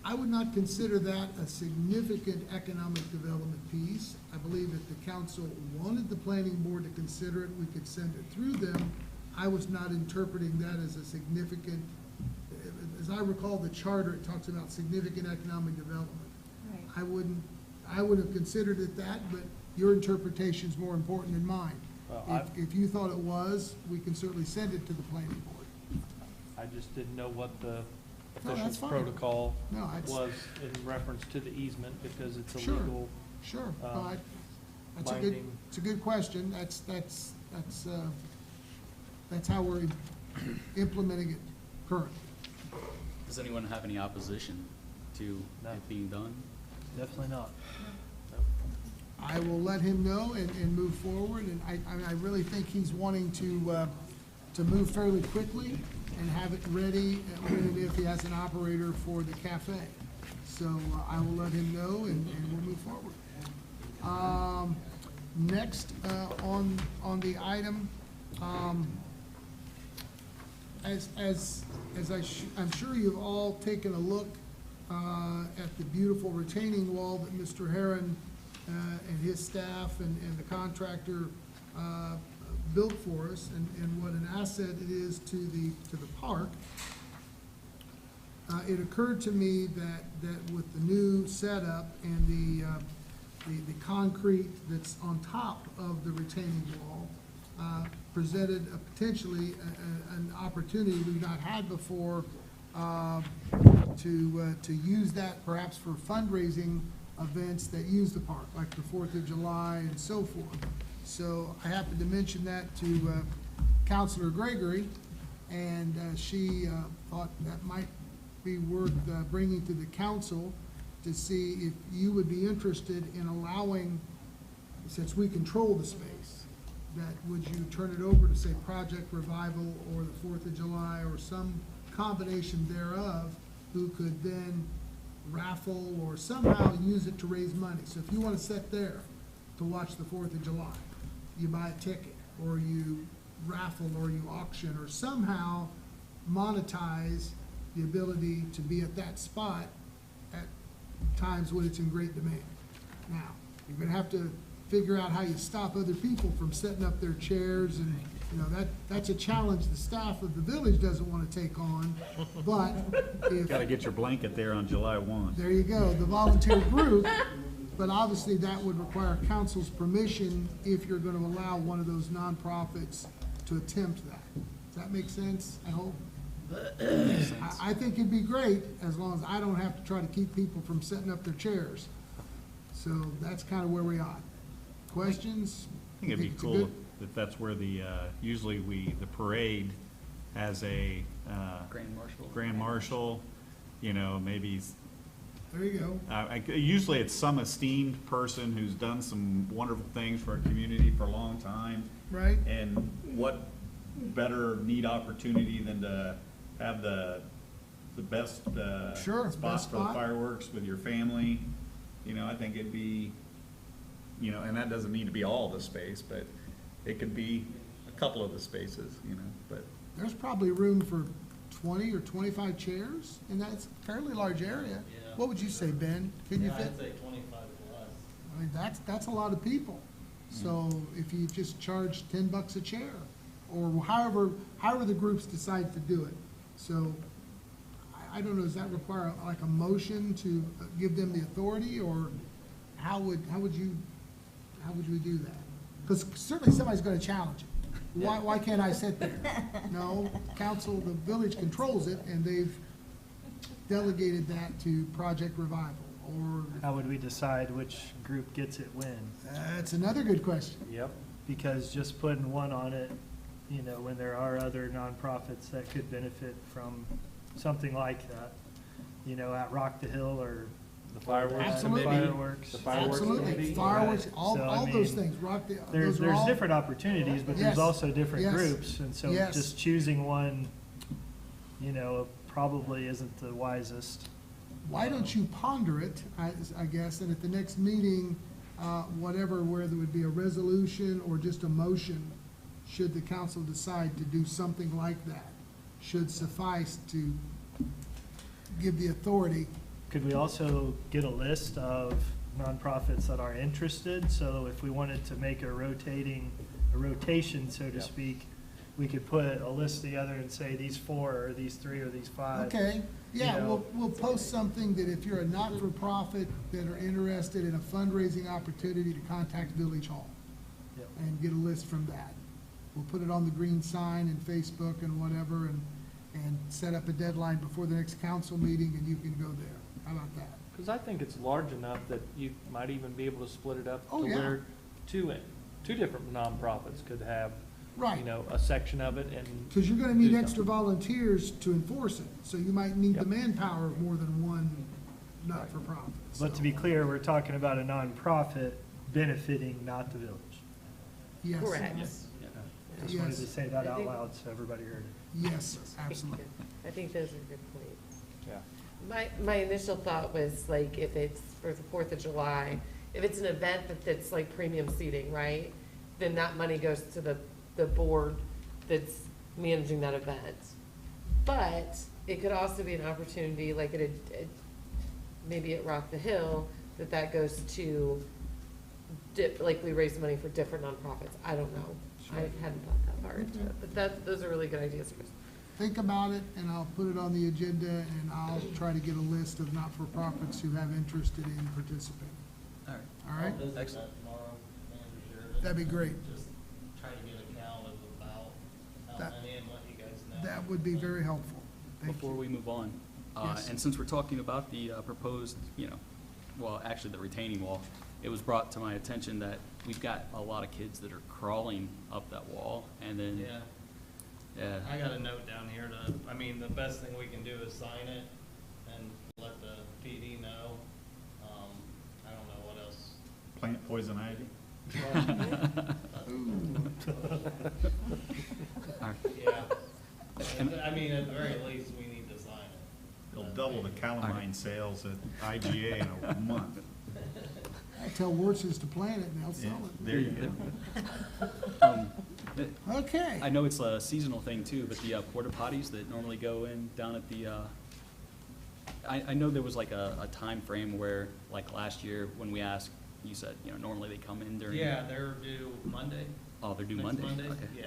I would not consider that a significant economic development piece. I believe if the council wanted the planning board to consider it, we could send it through them. I was not interpreting that as a significant, as I recall the charter, it talks about significant economic development. Right. I would have considered it that, but your interpretation's more important than mine. Well, If you thought it was, we can certainly send it to the planning board. I just didn't know what the No, that's official fine. protocol No, it's- was in reference to the easement, because it's a Sure. legal, Sure, Um, that's binding. it's a good question. That's how we're implementing it currently. Does anyone have any opposition to No. it being done? Definitely not. I will let him know and move forward, and I really think he's wanting to move fairly quickly and have it ready when and if he has an operator for the cafe. So I will let him know and we'll move forward. Next, on the item, I'm sure you've all taken a look at the beautiful retaining wall that Mr. Herron and his staff and the contractor built for us, and what an asset it is to the park. It occurred to me that with the new setup and the concrete that's on top of the retaining wall, presented potentially an opportunity we've not had before to use that perhaps for fundraising events that use the park, like the 4th of July and so forth. So I happened to mention that to Councilor Gregory, and she thought that might be worth bringing to the council to see if you would be interested in allowing, since we control the space, that would you turn it over to, say, Project Revival or the 4th of July or some combination thereof, who could then raffle or somehow use it to raise money. So if you want to sit there to watch the 4th of July, you buy a ticket, or you raffle, or you auction, or somehow monetize the ability to be at that spot at times when it's in great demand. Now, you're gonna have to figure out how you stop other people from setting up their chairs, and, you know, that's a challenge the staff of the village doesn't wanna take on, but if. Gotta get your blanket there on July 1. There you go, the volunteer group, but obviously that would require council's permission if you're gonna allow one of those nonprofits to attempt that. Does that make sense, I hope? I think it'd be great, as long as I don't have to try to keep people from setting up their chairs. So that's kind of where we are. Questions? I think it'd be it's a cool good- if that's where the, usually the parade has a, Grand Marshal? grand marshal, you know, maybe, There you go. usually it's some esteemed person who's done some wonderful things for our community for a long time. Right? And what better neat opportunity than to have the best, Sure, spot best for the spot. fireworks with your family. You know, I think it'd be, you know, and that doesn't need to be all the space, but it could be a couple of the spaces, you know, but. There's probably room for 20 or 25 chairs, and that's a fairly large area. Yeah. What would you say, Ben? Can you fit? say 25 plus. I mean, that's a lot of people. So if you just charge $10 a chair, or however the groups decide to do it. So I don't know, does that require like a motion to give them the authority, or how would we do that? Because certainly somebody's gonna challenge it. Why can't I sit there? No, council, the village controls it, and they've delegated that to Project Revival, or, How would we decide which group gets it when? that's another good question. Yep. Because just putting one on it, you know, when there are other nonprofits that could benefit from something like that, you know, at Rock the Hill or The fireworks Absolutely. committee. Fireworks. The fireworks Absolutely, committee. fireworks, Right. all So, I those mean, things, rock the, There's, those are all. different opportunities, but Yes. there's also different Yes. groups, and so Yes. just choosing one, you know, probably isn't the wisest. Why don't you ponder it, I guess, and at the next meeting, whatever, whether it would be a resolution or just a motion, should the council decide to do something like that, should suffice to give the authority. Could we also get a list of nonprofits that are interested? So if we wanted to make a rotation, so to Yep. speak, we could put a list together and say these 4 or these 3 or these 5. Okay, yeah, You know. we'll post something that if you're a not-for-profit that are interested in a fundraising opportunity, to contact Village Hall Yep. and get a list from that. We'll put it on the green sign and Facebook and whatever, and set up a deadline before the next council meeting, and you can go there. How about that? Because I think it's large enough that you might even be able to split it up Oh, to yeah. where two different nonprofits could have, Right. you know, a section of it and. Because you're gonna need do extra something. volunteers to enforce it, so you might need the Yep. manpower of more than one not-for-profit. But to be clear, we're talking about a nonprofit benefiting not the village. Yes. Correct. Just wanted to Yes. say that I out think- loud so everybody heard it. Yes, absolutely. I think those are good points. Yeah. My initial thought was like, if it's for the 4th of July, if it's an event that's like premium seating, right? Then that money goes to the board that's managing that event. But it could also be an opportunity, like maybe at Rock the Hill, that goes to, like we raise money for different nonprofits. I don't know. I hadn't thought that far into it, but those are really good ideas, Chris. Think about it, and I'll put it on the agenda, and I'll try to get a list of not-for-profits who have interested in participating. All right. All right? Excellent. tomorrow, Manager Sheridan. That'd be great. Just try to get a count of about how That- many and let you guys know. That would be very helpful. Thank Before you. we move on, Yes. and since we're talking about the proposed, well, actually the retaining wall, it was brought to my attention that we've got a lot of kids that are crawling up that wall, and then, Yeah, yeah, I got a note down here I mean, the best thing we can do is sign it and let the PD know. I don't know what else. Plant poison ivy. All right. Yeah, And- I mean, at the very least, we need to sign it. They'll double the calamine sales at IGA in a month. I tell Wurz's to plant it, and they'll Yeah, sell it. there you go. Okay. I know it's a seasonal thing too, but the porta potties that normally go in down at the, I know there was like a time frame where, like last year, when we asked, you said, normally they come in during. Yeah, they're due Monday. Oh, they're due Next Monday? Okay. Yeah.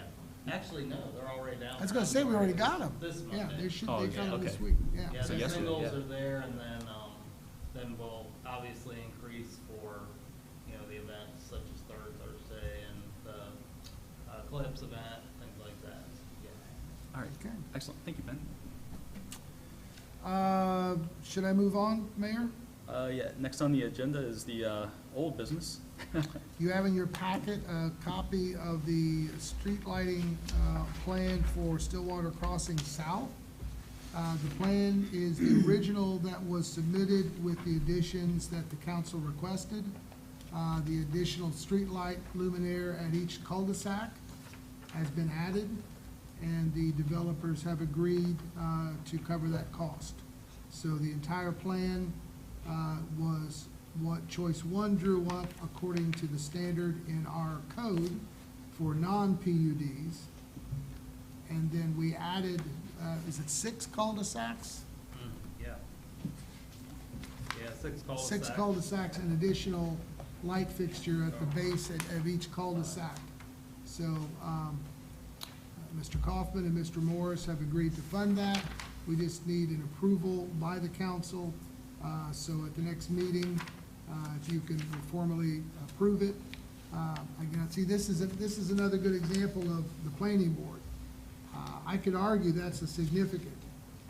Actually, no, they're already down. I was gonna say, we already got them. This Yeah, Monday. they should, Oh, they okay, come this okay. week, Yeah, yeah. So the yesterday, singles yeah. are there, and then we'll obviously increase for, the events such as Third Thursday and the Clips event, things like that. Yeah. All right, Okay. excellent, thank you, Ben. Should I move on, Mayor? Yeah, next on the agenda is the old business. You have in your packet a copy of the street lighting plan for Stillwater Crossing South. The plan is the original that was submitted with the additions that the council requested. The additional streetlight luminaire at each cul-de-sac has been added, and the developers have agreed to cover that cost. So the entire plan was what choice one drew up according to the standard in our code for non-PUDs. And then we added, is it 6 cul-de-sacs? Yeah. Yeah, 6 cul-de-sacs. 6 cul-de-sacs, an additional light fixture at the base of each cul-de-sac. So, Mr. Kaufman and Mr. Morris have agreed to fund that. We just need an approval by the council. So at the next meeting, if you can formally approve it. Again, see, this is another good example of the planning board. I could argue that's a significant,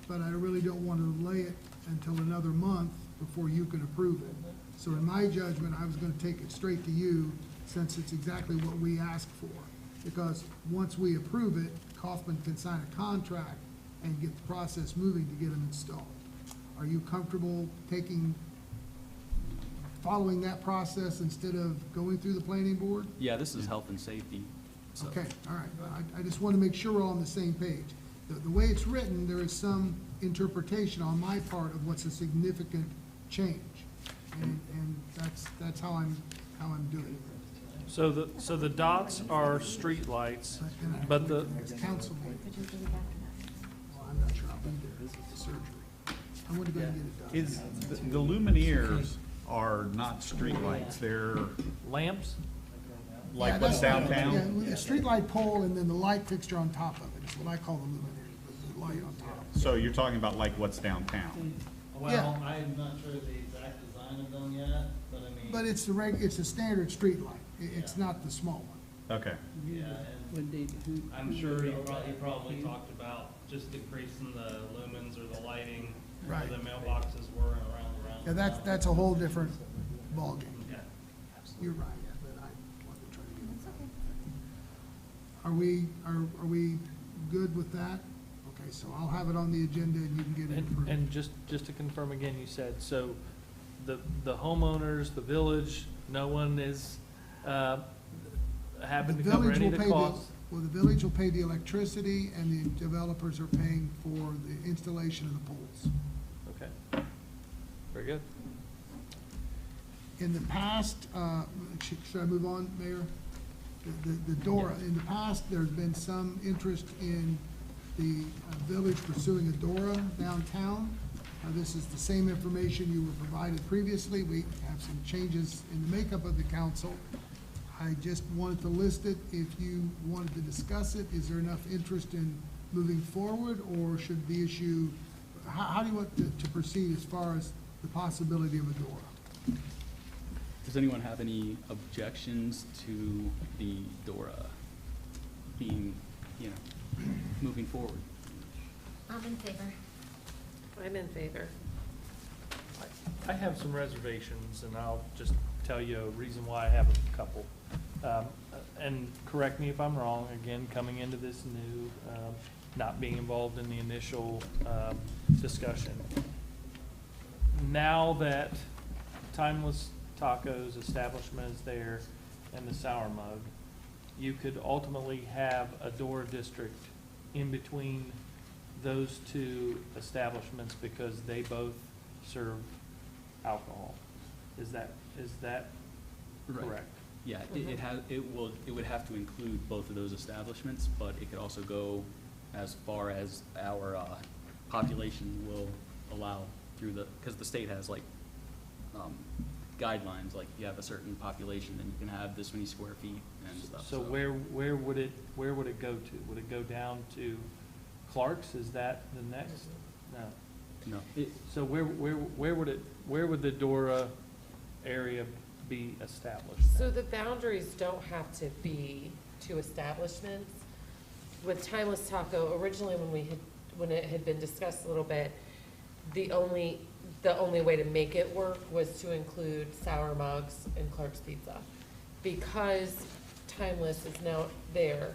but I really don't want to delay it until another month before you can approve it. So in my judgment, I was gonna take it straight to you, since it's exactly what we asked for. Because once we approve it, Kaufman can sign a contract and get the process moving to get them installed. Are you comfortable following that process instead of going through the planning board? Yeah, this is health and safety, so. Okay, all right. I just want to make sure we're all on the same page. The way it's written, there is some interpretation on my part of what's a significant change. And that's how I'm doing it. So the dots are streetlights, but the, It's council meeting. Well, I'm not sure I'll be there. This is the surgery. I want to go and get it done. Is, the luminaires are not streetlights, they're lamps? Yeah, like what's that's- downtown? Yeah, a streetlight pole and then the light fixture on top of it is what I call the luminary, the light on top. So you're talking about like what's downtown? Yeah. I'm not sure the exact design of them yet, but I mean. But it's it's a standard street light. It's not the small one. Okay. Yeah, and I'm sure he probably talked about just decreasing the lumens or the lighting where Right. the mailboxes were and around. Yeah, that's a whole different ballgame. Yeah. You're right, but I wanted to try to get it done. Are we good with that? Okay, so I'll have it on the agenda and you can get it approved. And just to confirm again, you said, so the homeowners, the village, no one is, having to The cover village any of will the pay costs? Well, the village will pay the electricity and the developers are paying for the installation of the poles. Okay, very good. In the past, should I move on, Mayor? The DORA, in the past, there's been some interest in the village pursuing a DORA downtown. This is the same information you were provided previously. We have some changes in the makeup of the council. I just wanted to list it if you wanted to discuss it. Is there enough interest in moving forward, or should the issue, how do you want to proceed as far as the possibility of a DORA? Does anyone have any objections to the DORA being, moving forward? I'm in favor. I'm in favor. I have some reservations, and I'll just tell you a reason why I have a couple. And correct me if I'm wrong, again, coming into this new, not being involved in the initial discussion. Now that Timeless Tacos establishment is there and the Sour Mug, you could ultimately have a DORA district in between those two establishments because they both serve alcohol. Is that Right. correct? Yeah, it would have to include both of those establishments, but it could also go as far as our population will allow through because the state has like guidelines, like you have a certain population, then you can have this many square feet and stuff. So where would it go to? Would it go down to Clark's? Is that the next? No. No. So where would the DORA area be established? So the boundaries don't have to be two establishments. With Timeless Taco, originally when it had been discussed a little bit, the only way to make it work was to include Sour Mugs and Clark's Pizza. Because Timeless is now there,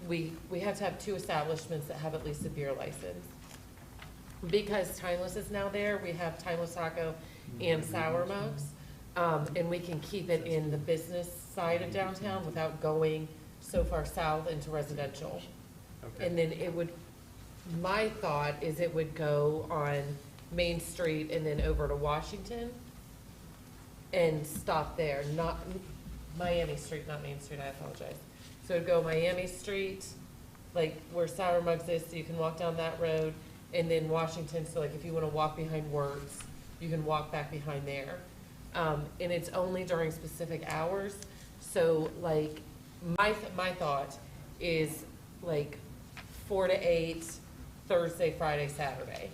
we have to have two establishments that have at least a beer license. Because Timeless is now there, we have Timeless Taco and Sour Mugs. And we can keep it in the business side of downtown without going so far south into residential. Okay. And then it would, my thought is it would go on Main Street and then over to Washington and stop there, not Miami Street, not Main Street, I apologize. So it'd go Miami Street, like where Sour Mugs is, so you can walk down that road, and then Washington, so like if you wanna walk behind Words, you can walk back behind there. And it's only during specific hours, so like, my thought is like 4 to 8, Thursday, Friday, Saturday.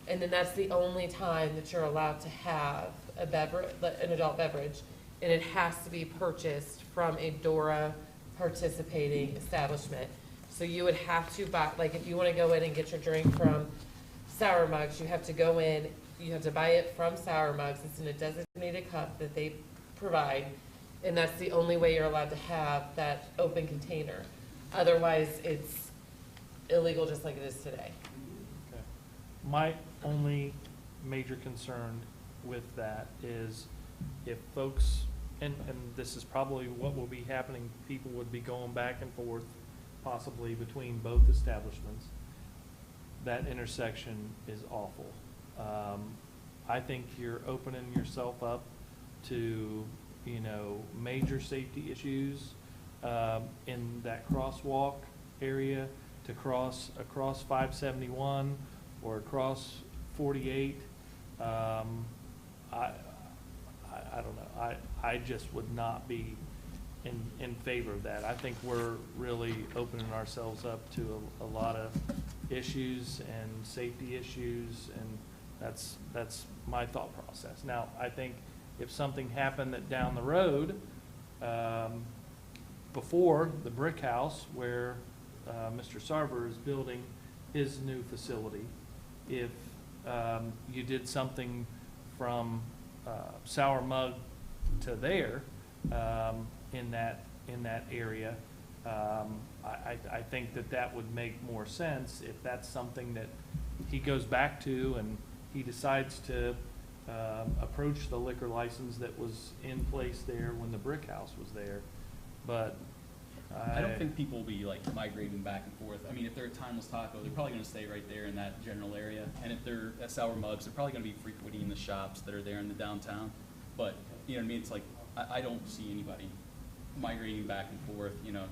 And then that's the only time that you're allowed to have a beverage, an adult beverage, and it has to be purchased from a DORA participating establishment. So you would have to buy, like if you wanna go in and get your drink from Sour Mugs, you have to go in, you have to buy it from Sour Mugs, it's in a designated cup that they provide, and that's the only way you're allowed to have that open container. Otherwise, it's illegal just like it is today. Okay. My only major concern with that is if folks, and this is probably what will be happening, people would be going back and forth possibly between both establishments. That intersection is awful. I think you're opening yourself up to, you know, major safety issues in that crosswalk area to cross across 571 or across 48. I don't know. I just would not be in favor of that. I think we're really opening ourselves up to a lot of issues and safety issues, and that's my thought process. Now, I think if something happened that down the road, before the brick house where Mr. Sarver is building his new facility, if you did something from Sour Mug to there in that area, I think that would make more sense if that's something that he goes back to and he decides to approach the liquor license that was in place there when the brick house was there. But I don't think people will be like migrating back and forth. I mean, if they're at Timeless Taco, they're probably gonna stay right there in that general area. And if they're at Sour Mugs, they're probably gonna be frequenting the shops that are there in the downtown. But, you know what I mean, it's like, I don't see anybody migrating back and forth, you know,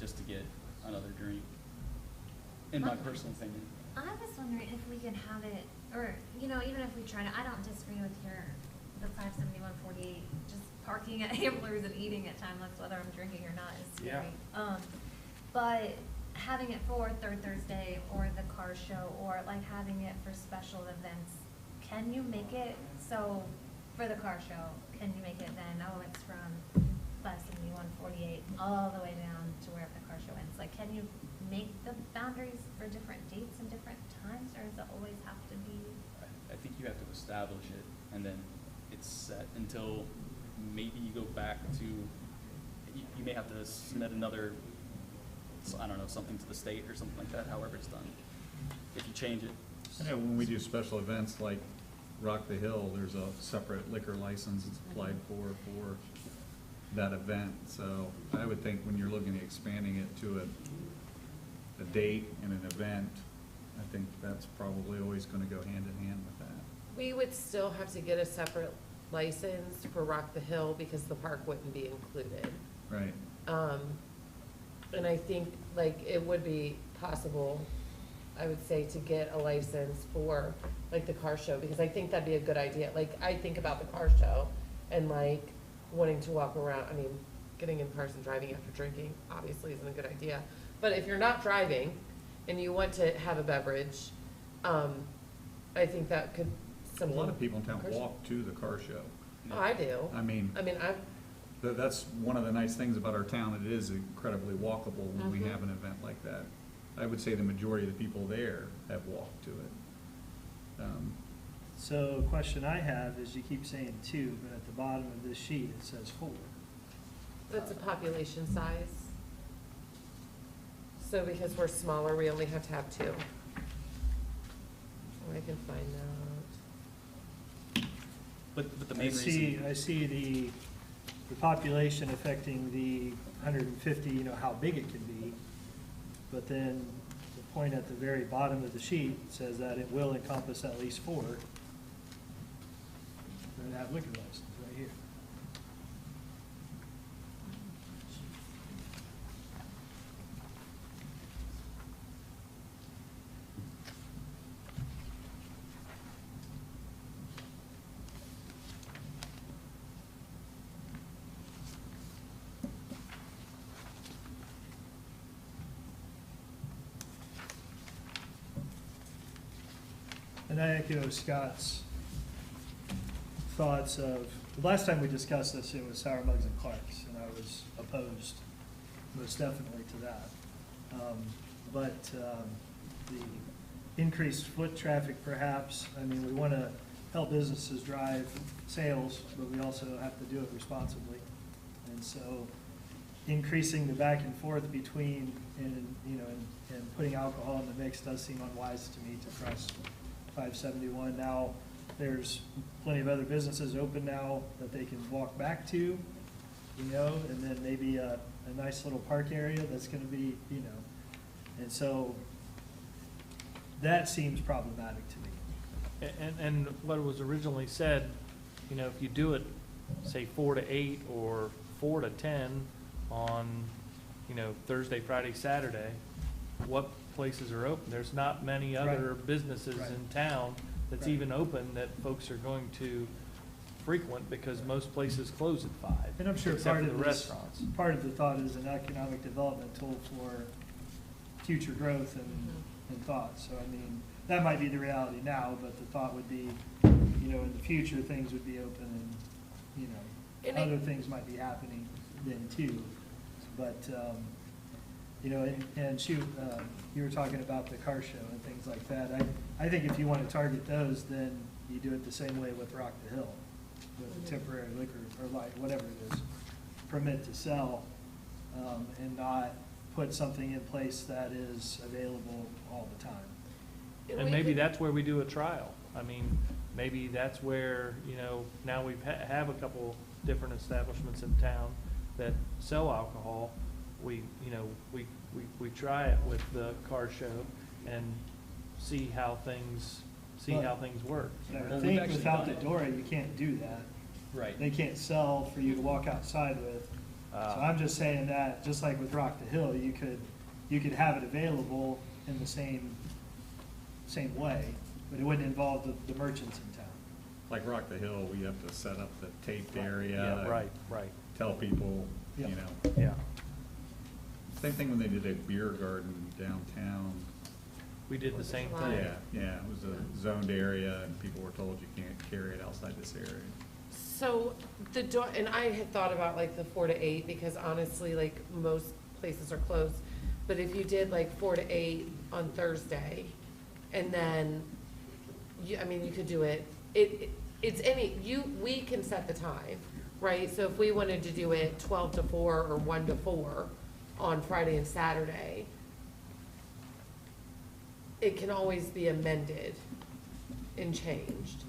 just to get another drink, in my personal opinion. I was wondering if we could have it, or, you know, even if we try to, I don't disagree with the 57148, just parking at Ambler's and eating at Timeless, whether I'm drinking or not, is scary. But having it for Third Thursday or the car show, or like having it for special events, can you make it so for the car show, can you make it then, oh, it's from 57148 all the way down to wherever the car show ends? Like, can you make the boundaries for different dates and different times, or does it always have to be? I think you have to establish it, and then it's set until maybe you go back to, you may have to submit another, I don't know, something to the state or something like that, however it's done, if you change it. Yeah, when we do special events like Rock the Hill, there's a separate liquor license that's applied for that event. So I would think when you're looking at expanding it to a date and an event, I think that's probably always gonna go hand in hand with that. We would still have to get a separate license for Rock the Hill because the park wouldn't be included. Right. And I think, like, it would be possible, I would say, to get a license for, like, the car show, because I think that'd be a good idea. Like, I think about the car show and, like, wanting to walk around, I mean, getting in cars and driving after drinking obviously isn't a good idea. But if you're not driving and you want to have a beverage, I think that could A lot of people in town walk to the car show. Oh, I do. I mean, that's one of the nice things about our town. It is incredibly walkable when we have an event like that. I would say the majority of the people there have walked to it. So a question I have is, you keep saying 2, but at the bottom of this sheet, it says 4. That's a population size. So because we're smaller, we only have to have 2. I can find out. But the I main see, reason, I see the population affecting the 150, you know, how big it can be. But then the point at the very bottom of the sheet says that it will encompass at least 4 that have liquor license right here. And I echo Scott's thoughts of, the last time we discussed this, it was Sour Mugs and Clark's, and I was opposed most definitely to that. But the increased foot traffic perhaps, I mean, we want to help businesses drive sales, but we also have to do it responsibly. And so increasing the back and forth between, and, you know, and putting alcohol in the mix does seem unwise to me to cross 571. Now, there's plenty of other businesses open now that they can walk back to, you know, and then maybe a nice little park area that's gonna be, you know, and so that seems problematic to me. And what was originally said, you know, if you do it, say 4 to 8 or 4 to 10 on, you know, Thursday, Friday, Saturday, what places are open? There's not many other businesses Right. in town that's Right. even open that folks are going to frequent, because most places close at 5. And I'm sure except part for of the this, restaurants. part of the thought is an economic development tool for future growth and thought. So, I mean, that might be the reality now, but the thought would be, you know, in the future, things would be open and, you And know, I- other things might be happening then too. But, you know, and shoot, you were talking about the car show and things like that. I think if you want to target those, then you do it the same way with Rock the Hill, with the temporary liquor, or like, whatever it is, permit to sell, and not put something in place that is available all the time. And we maybe could- that's where we do a trial. I mean, maybe that's where, you know, now we've have a couple different establishments in town that sell alcohol. We, you know, we try it with the car show and see how things work. But I Well, would we've think actually without done the it. DORA, you can't do that. right, They can't sell for you to walk outside with. So I'm just saying that, just like with Rock the Hill, you could have it available in the same way, but it wouldn't involve the merchants in town. Like Rock the Hill, we have to set up the taped area. Yeah, and right, Tell people, you Yeah. know. yeah. Same thing when they did a beer garden downtown. We did the same Right. thing. Yeah, it was a zoned area and people were told you can't carry it outside this area. So the door, and I had thought about like the 4 to 8, because honestly, like most places are closed. But if you did like 4 to 8 on Thursday, and then I mean, you could do it, we can set the time, right? So if we wanted to do it 12 to 4 or 1 to 4 on Friday and Saturday, it can always be amended and changed.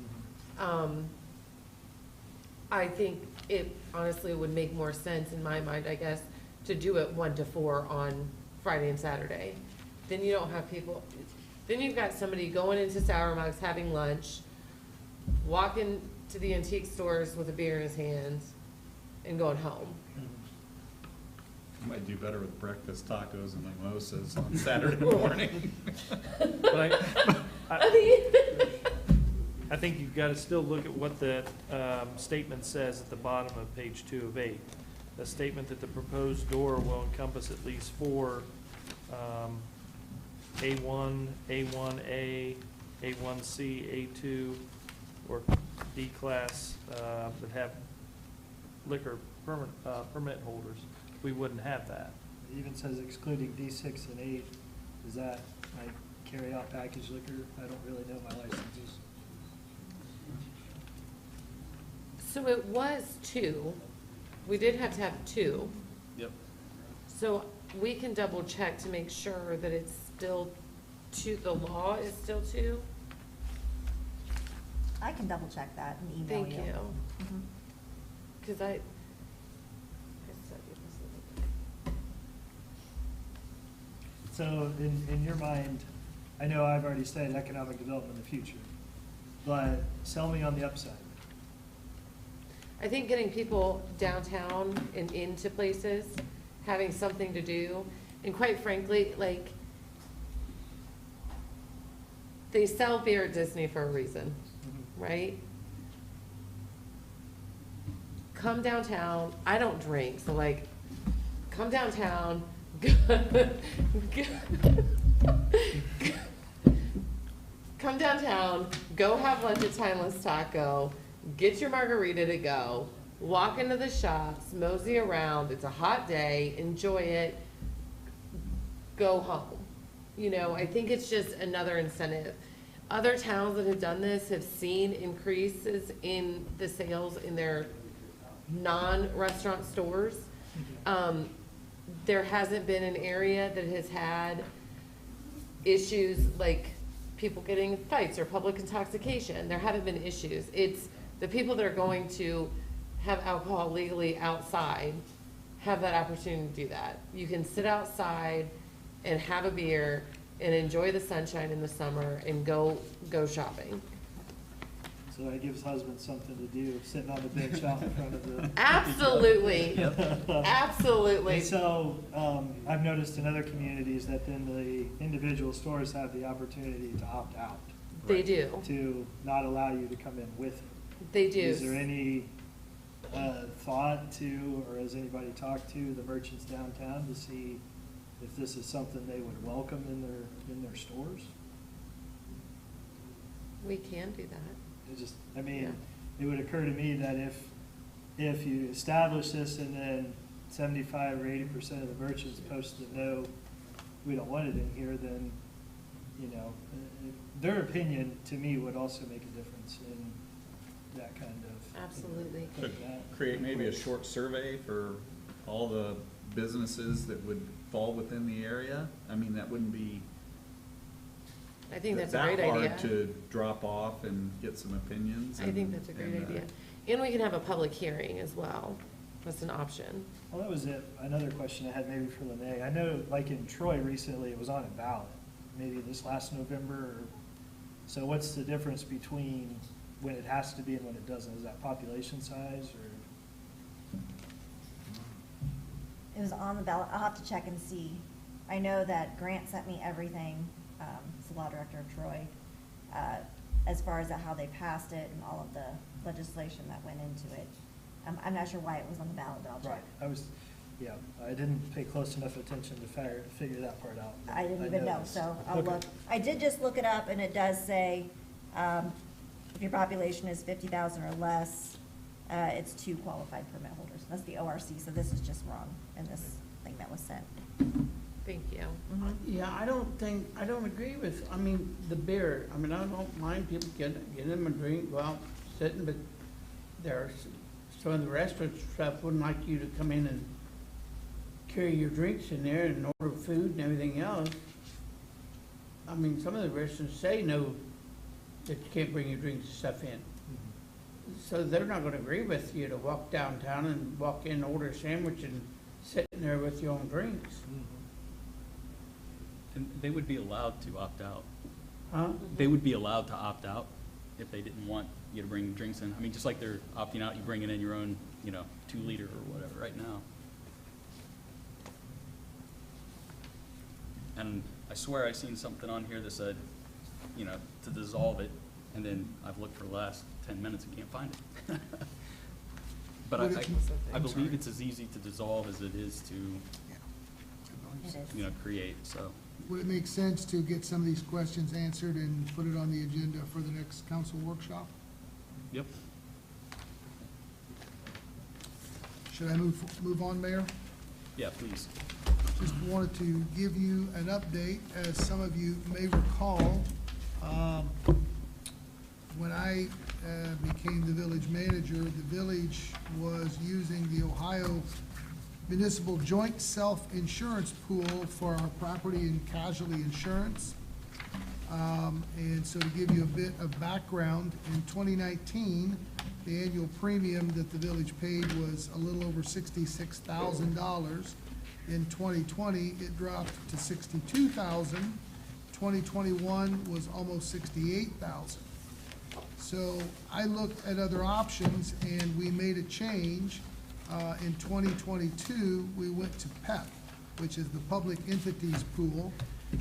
I think it honestly would make more sense in my mind, I guess, to do it 1 to 4 on Friday and Saturday. Then you don't have people, then you've got somebody going into Sour Mugs, having lunch, walking to the antique stores with a beer in his hands, and going home. You might do better with breakfast tacos and mimosas on Saturday morning. But I think you've got to still look at what the statement says at the bottom of page 2 of 8. The statement that the proposed door will encompass at least 4 A1, A1A, A1C, A2, or D class that have liquor permit holders. We wouldn't have that. It even says excluding D6 and 8. Is that like carry out packaged liquor? I don't really know my licenses. So it was 2. We did have to have 2. yep. So we can double check to make sure that it's still 2, the law is still 2. I can double check that and email you. Thank you. Mhm. Because I So in your mind, I know I've already studied economic development in the future, but sell me on the upside. I think getting people downtown and into places, having something to do, and quite frankly, like, they sell beer at Disney for a reason, right? Come downtown, I don't drink, so like, come downtown, come downtown, go have lunch at Timeless Taco, get your margarita to go, walk into the shops, mosey around, it's a hot day, enjoy it, go home. You know, I think it's just another incentive. Other towns that have done this have seen increases in the sales in their non-restaurant stores. There hasn't been an area that has had issues like people getting in fights or public intoxication. There haven't been issues. It's the people that are going to have alcohol legally outside have that opportunity to do that. You can sit outside and have a beer and enjoy the sunshine in the summer and go shopping. So that gives husbands something to do, sitting on the bench out in front of the. Absolutely. Absolutely. And so, I've noticed in other communities that then the individual stores have the opportunity to opt out. They do. To not allow you to come in with it. They do. Is there any thought to, or has anybody talked to the merchants downtown to see if this is something they would welcome in their stores? We can do that. It just, I mean, it would occur to me that if you establish this and then 75 or 80% of the merchants posted no, we don't want it in here, then, you know, their opinion to me would also make a difference in that kind of. Absolutely. Create maybe a short survey for all the businesses that would fall within the area. I mean, that wouldn't be I think that's a that great idea. hard to drop off and get some opinions. I think that's a great idea. And we can have a public hearing as well. That's an option. Well, that was it. Another question I had maybe for Lene. I know like in Troy recently, it was on a ballot, maybe this last November. So what's the difference between when it has to be and when it doesn't? Is that population size or? It was on the ballot. I'll have to check and see. I know that Grant sent me everything, he's the law director of Troy, as far as how they passed it and all of the legislation that went into it. I'm not sure why it was on the ballot, but I'll check. Right, I didn't pay close enough attention to figure that part out. I didn't even know, noticed. so I'll Okay. look. I did just look it up, and it does say, if your population is 50,000 or less, it's 2 qualified permit holders. That's the ORC, so this is just wrong in this thing that was sent. Thank you. Yeah, I don't agree with, I mean, the beer, I mean, I don't mind people getting them a drink, go out, sitting, but there's, some of the restaurant stuff wouldn't like you to come in and carry your drinks in there and order food and everything else. I mean, some of the restaurants say no, that you can't bring your drinks and stuff in. So they're not gonna agree with you to walk downtown and walk in, order a sandwich and sit in there with your own drinks. And they would be allowed to opt out. Huh? They would be allowed to opt out if they didn't want you to bring drinks in. I mean, just like they're opting out, you bringing in your own, 2-liter or whatever right now. And I swear I seen something on here that said, to dissolve it, and then I've looked for the last 10 minutes and can't find it. But I believe it's as easy to dissolve as it is to, It is. create, so. Would it make sense to get some of these questions answered and put it on the agenda for the next council workshop? Yep. Should I move on, Mayor? Yeah, please. Just wanted to give you an update. As some of you may recall, when I became the village manager, the village was using the Ohio Municipal Joint Self-Insurance Pool for our property and casualty insurance. And so to give you a bit of background, in 2019, the annual premium that the village paid was a little over $66,000. In 2020, it dropped to $62,000. 2021 was almost $68,000. So I looked at other options and we made a change. In 2022, we went to PEP, which is the Public Entities Pool,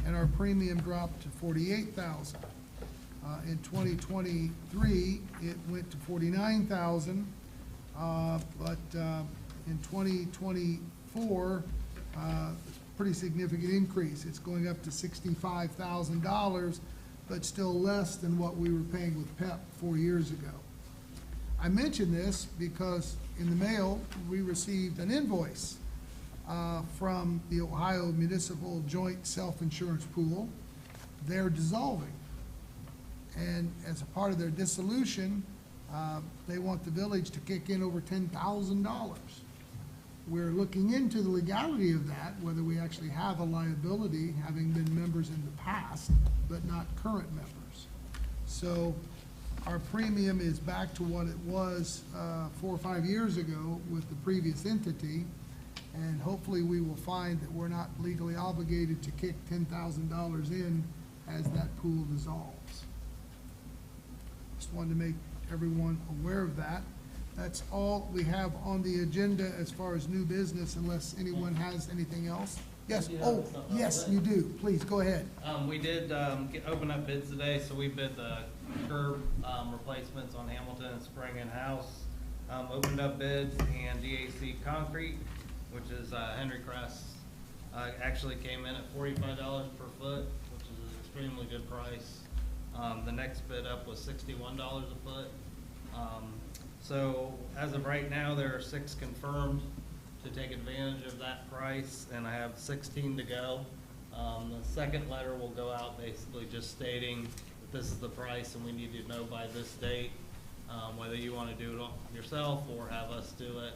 and our premium dropped to $48,000. In 2023, it went to $49,000, but in 2024, pretty significant increase. It's going up to $65,000, but still less than what we were paying with PEP 4 years ago. I mention this because in the mail, we received an invoice from the Ohio Municipal Joint Self-Insurance Pool. They're dissolving. And as a part of their dissolution, they want the village to kick in over $10,000. We're looking into the legality of that, whether we actually have a liability, having been members in the past, but not current members. So our premium is back to what it was 4 or 5 years ago with the previous entity, and hopefully we will find that we're not legally obligated to kick $10,000 in as that pool dissolves. Just wanted to make everyone aware of that. That's all we have on the agenda as far as new business, unless anyone has anything else. Yes, oh, yes, you do. Please, go ahead. We did open up bids today, so we bid the curb replacements on Hamilton and Spring and House. Opened up bids, and DAC Concrete, which is Henry Crest, actually came in at $45 per foot, which is an extremely good price. The next bid up was $61 a foot. So as of right now, there are 6 confirmed to take advantage of that price, and I have 16 to go. The second letter will go out basically just stating that this is the price and we need to know by this date, whether you want to do it yourself or have us do it.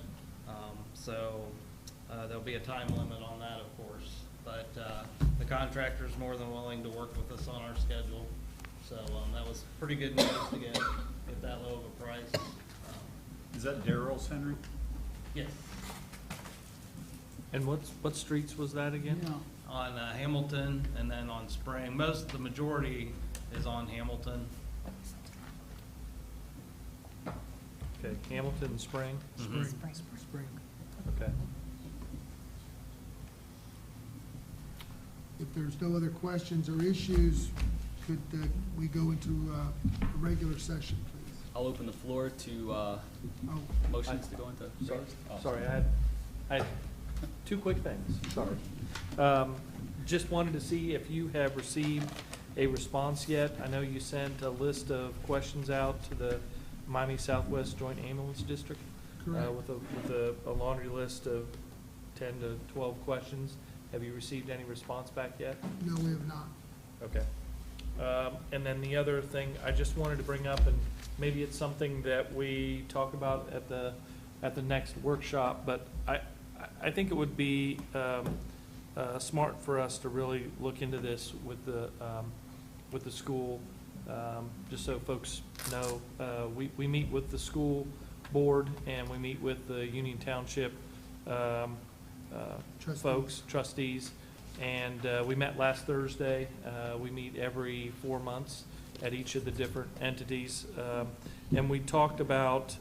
There'll be a time limit on that, of course, but the contractor's more than willing to work with us on our schedule. So that was pretty good news to get that low of a price. Is that Daryl's, Henry? Yes. And what streets was that again? On Hamilton and then on Spring. The majority is on Hamilton. Okay, Hamilton and Spring? Spring. Okay. If there's no other questions or issues, could we go into a regular session, please? I'll open the floor to motions to go into. Sorry, I had 2 quick things, sorry. Just wanted to see if you have received a response yet. I know you sent a list of questions out to the Miami Southwest Joint Ambulance District. Correct. With a laundry list of 10 to 12 questions. Have you received any response back yet? No, we have not. Okay. And then the other thing I just wanted to bring up, and maybe it's something that we talk about at the next workshop, but I think it would be smart for us to really look into this with the school, just so folks know. We meet with the school board and we meet with the Union Township folks, trustees, and we met last Thursday. We meet every 4 months at each of the different entities, and we talked about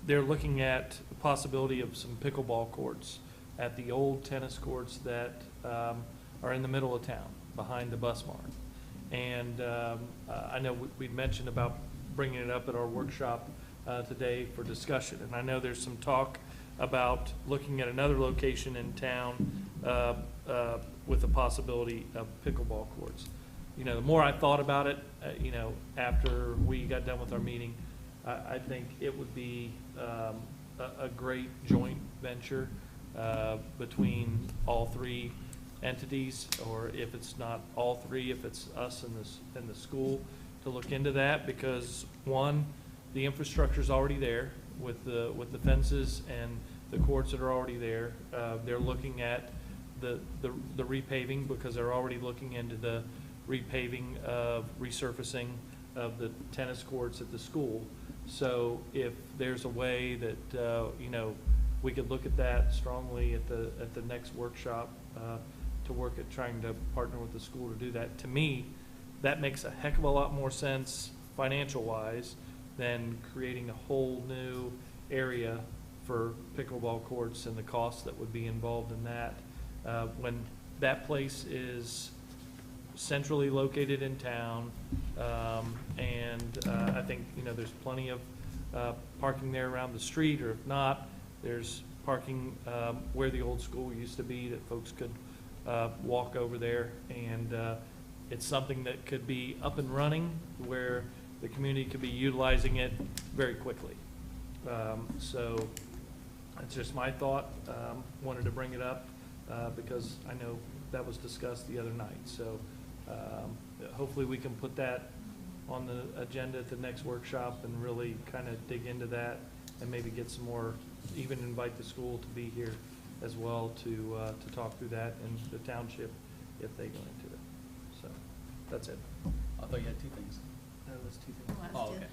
they're looking at the possibility of some pickleball courts at the old tennis courts that are in the middle of town behind the bus barn. And I know we'd mentioned about bringing it up at our workshop today for discussion, and I know there's some talk about looking at another location in town with the possibility of pickleball courts. You know, the more I thought about it, you know, after we got done with our meeting, I think it would be a great joint venture between all 3 entities, or if it's not all 3, if it's us and the school, to look into that, because one, the infrastructure's already there with the fences and the courts that are already there. They're looking at the repaving because they're already looking into the repaving of, resurfacing of the tennis courts at the school. So if there's a way that, you know, we could look at that strongly at the next workshop, to work at trying to partner with the school to do that. To me, that makes a heck of a lot more sense financial-wise than creating a whole new area for pickleball courts and the costs that would be involved in that. When that place is centrally located in town, and I think, you know, there's plenty of parking there around the street, or if not, there's parking where the old school used to be that folks could walk over there, and it's something that could be up and running where the community could be utilizing it very quickly. So that's just my thought. Wanted to bring it up because I know that was discussed the other night. So hopefully we can put that on the agenda at the next workshop and really kind of dig into that and maybe get some more, even invite the school to be here as well to talk through that, and the township if they go into it. So that's it. I thought you had two things. That was two things. Oh, okay.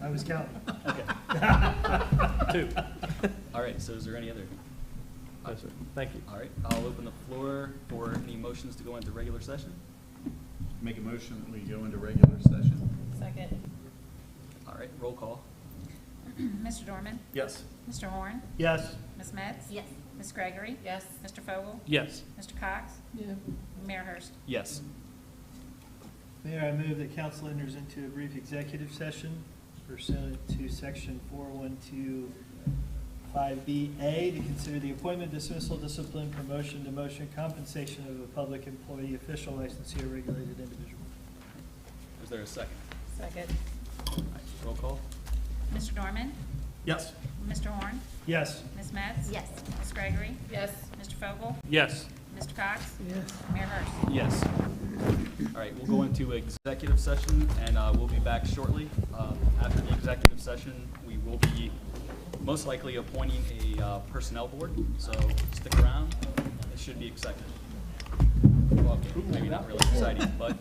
I was counting. Okay. Two. All right, so is there any other? Yes, sir. Thank you. All right, I'll open the floor for any motions to go into regular session. Make a motion that we go into regular session. Second. All right, roll call. Mr. Dorman? Yes. Mr. Horn? Yes. Ms. Metz? Yes. Ms. Gregory? Yes. Mr. Fogel? Yes. Mr. Cox? Yeah. Mayor Hurst? Yes. Mayor, I move that council enters into a brief executive session pursuant to section 4125BA to consider the appointment, dismissal, discipline, promotion, demotion, compensation of a public employee, official, licensee, or regulated individual. Is there a second? Second. All right, roll call. Mr. Dorman? Yes. Mr. Horn? Yes. Ms. Metz? Yes. Ms. Gregory? Yes. Mr. Fogel? Yes. Mr. Cox? Yes. Mayor Hurst? Yes. All right, we'll go into executive session, and we'll be back shortly. After the executive session, we will be most likely appointing a personnel board, so stick around. It should be exciting. Well, okay, maybe not really exciting, but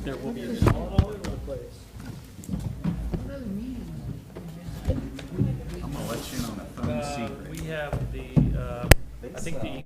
there will be a I'm gonna let you in on a phone secret. We have the, I think the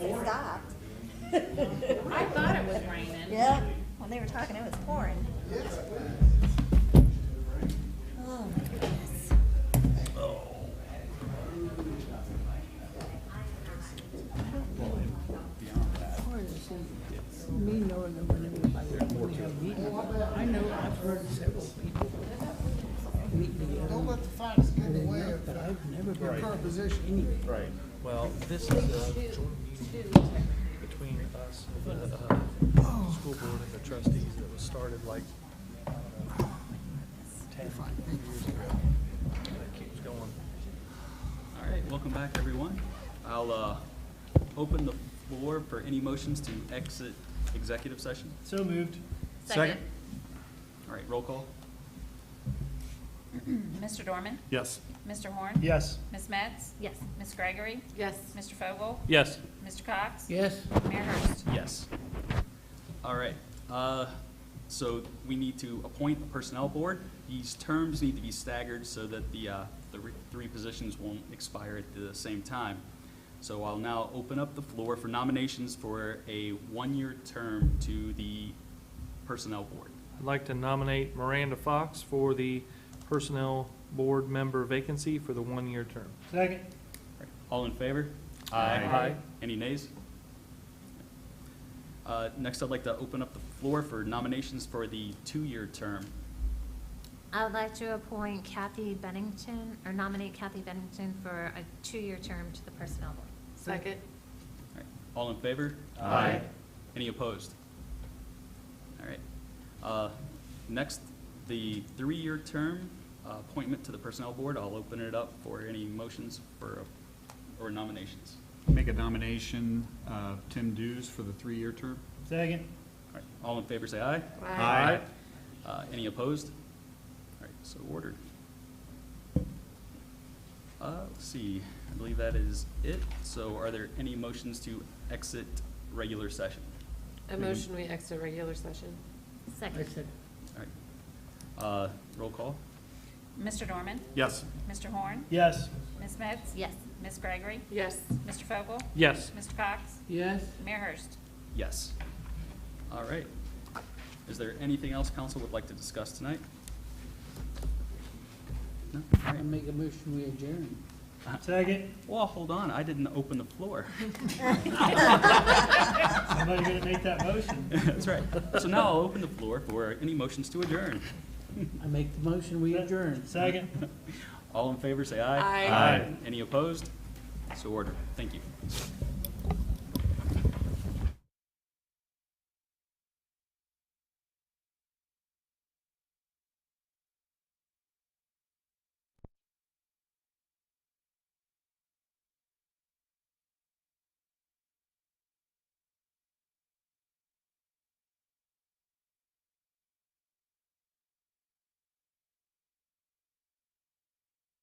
it stopped. I thought it was raining. Yeah, when they were talking, it was pouring. Oh, my goodness. Me knowing that when we have meetings, I know I've heard several people meet together. Don't let the facts get in the way of But I've never your been current position. any. Right. Well, this is a joint meeting between us and the school board and the trustees that was started like, I don't know, 10 years ago. And it keeps going. All right, welcome back, everyone. I'll open the floor for any motions to exit executive session. So moved. Second. All right, roll call. Mr. Dorman? Yes. Mr. Horn? Yes. Ms. Metz? Yes. Ms. Gregory? Yes. Mr. Fogel? Yes. Mr. Cox? Yes. Mayor Hurst? Yes. All right, so we need to appoint a personnel board. These terms need to be staggered so that the three positions won't expire at the same time. So I'll now open up the floor for nominations for a one-year term to the personnel board. I'd like to nominate Miranda Fox for the Personnel Board member vacancy for the one-year term. Second. All right, all in favor? Aye. Any nays? Next, I'd like to open up the floor for nominations for the two-year term. I would like to appoint Kathy Bennington, or nominate Kathy Bennington for a 2-year term to the Personnel Board. Second. All right, all in favor? Aye. Any opposed? All right. Next, the 3-year term appointment to the Personnel Board. I'll open it up for any motions for, or nominations. Make a nomination, Tim Dews for the 3-year term. Second. All right, all in favor, say aye. Aye. Any opposed? All right, so ordered. Let's see, I believe that is it. So are there any motions to exit regular session? A motion we exit regular session. Second. All right. Roll call? Mr. Dorman? Yes. Mr. Horn? Yes. Ms. Metz? Yes. Ms. Gregory? Yes. Mr. Fogel? Yes. Mr. Cox? Yes. Mayor Hurst? Yes. All right. Is there anything else council would like to discuss tonight? No? All I right. make a motion, we adjourn. Second. Well, hold on, I didn't open the floor. Somebody gonna make that motion. That's right. So now I'll open the floor for any motions to adjourn. I make the motion, we adjourn. Second. All in favor, say aye. Aye. Any opposed? So ordered. Thank you.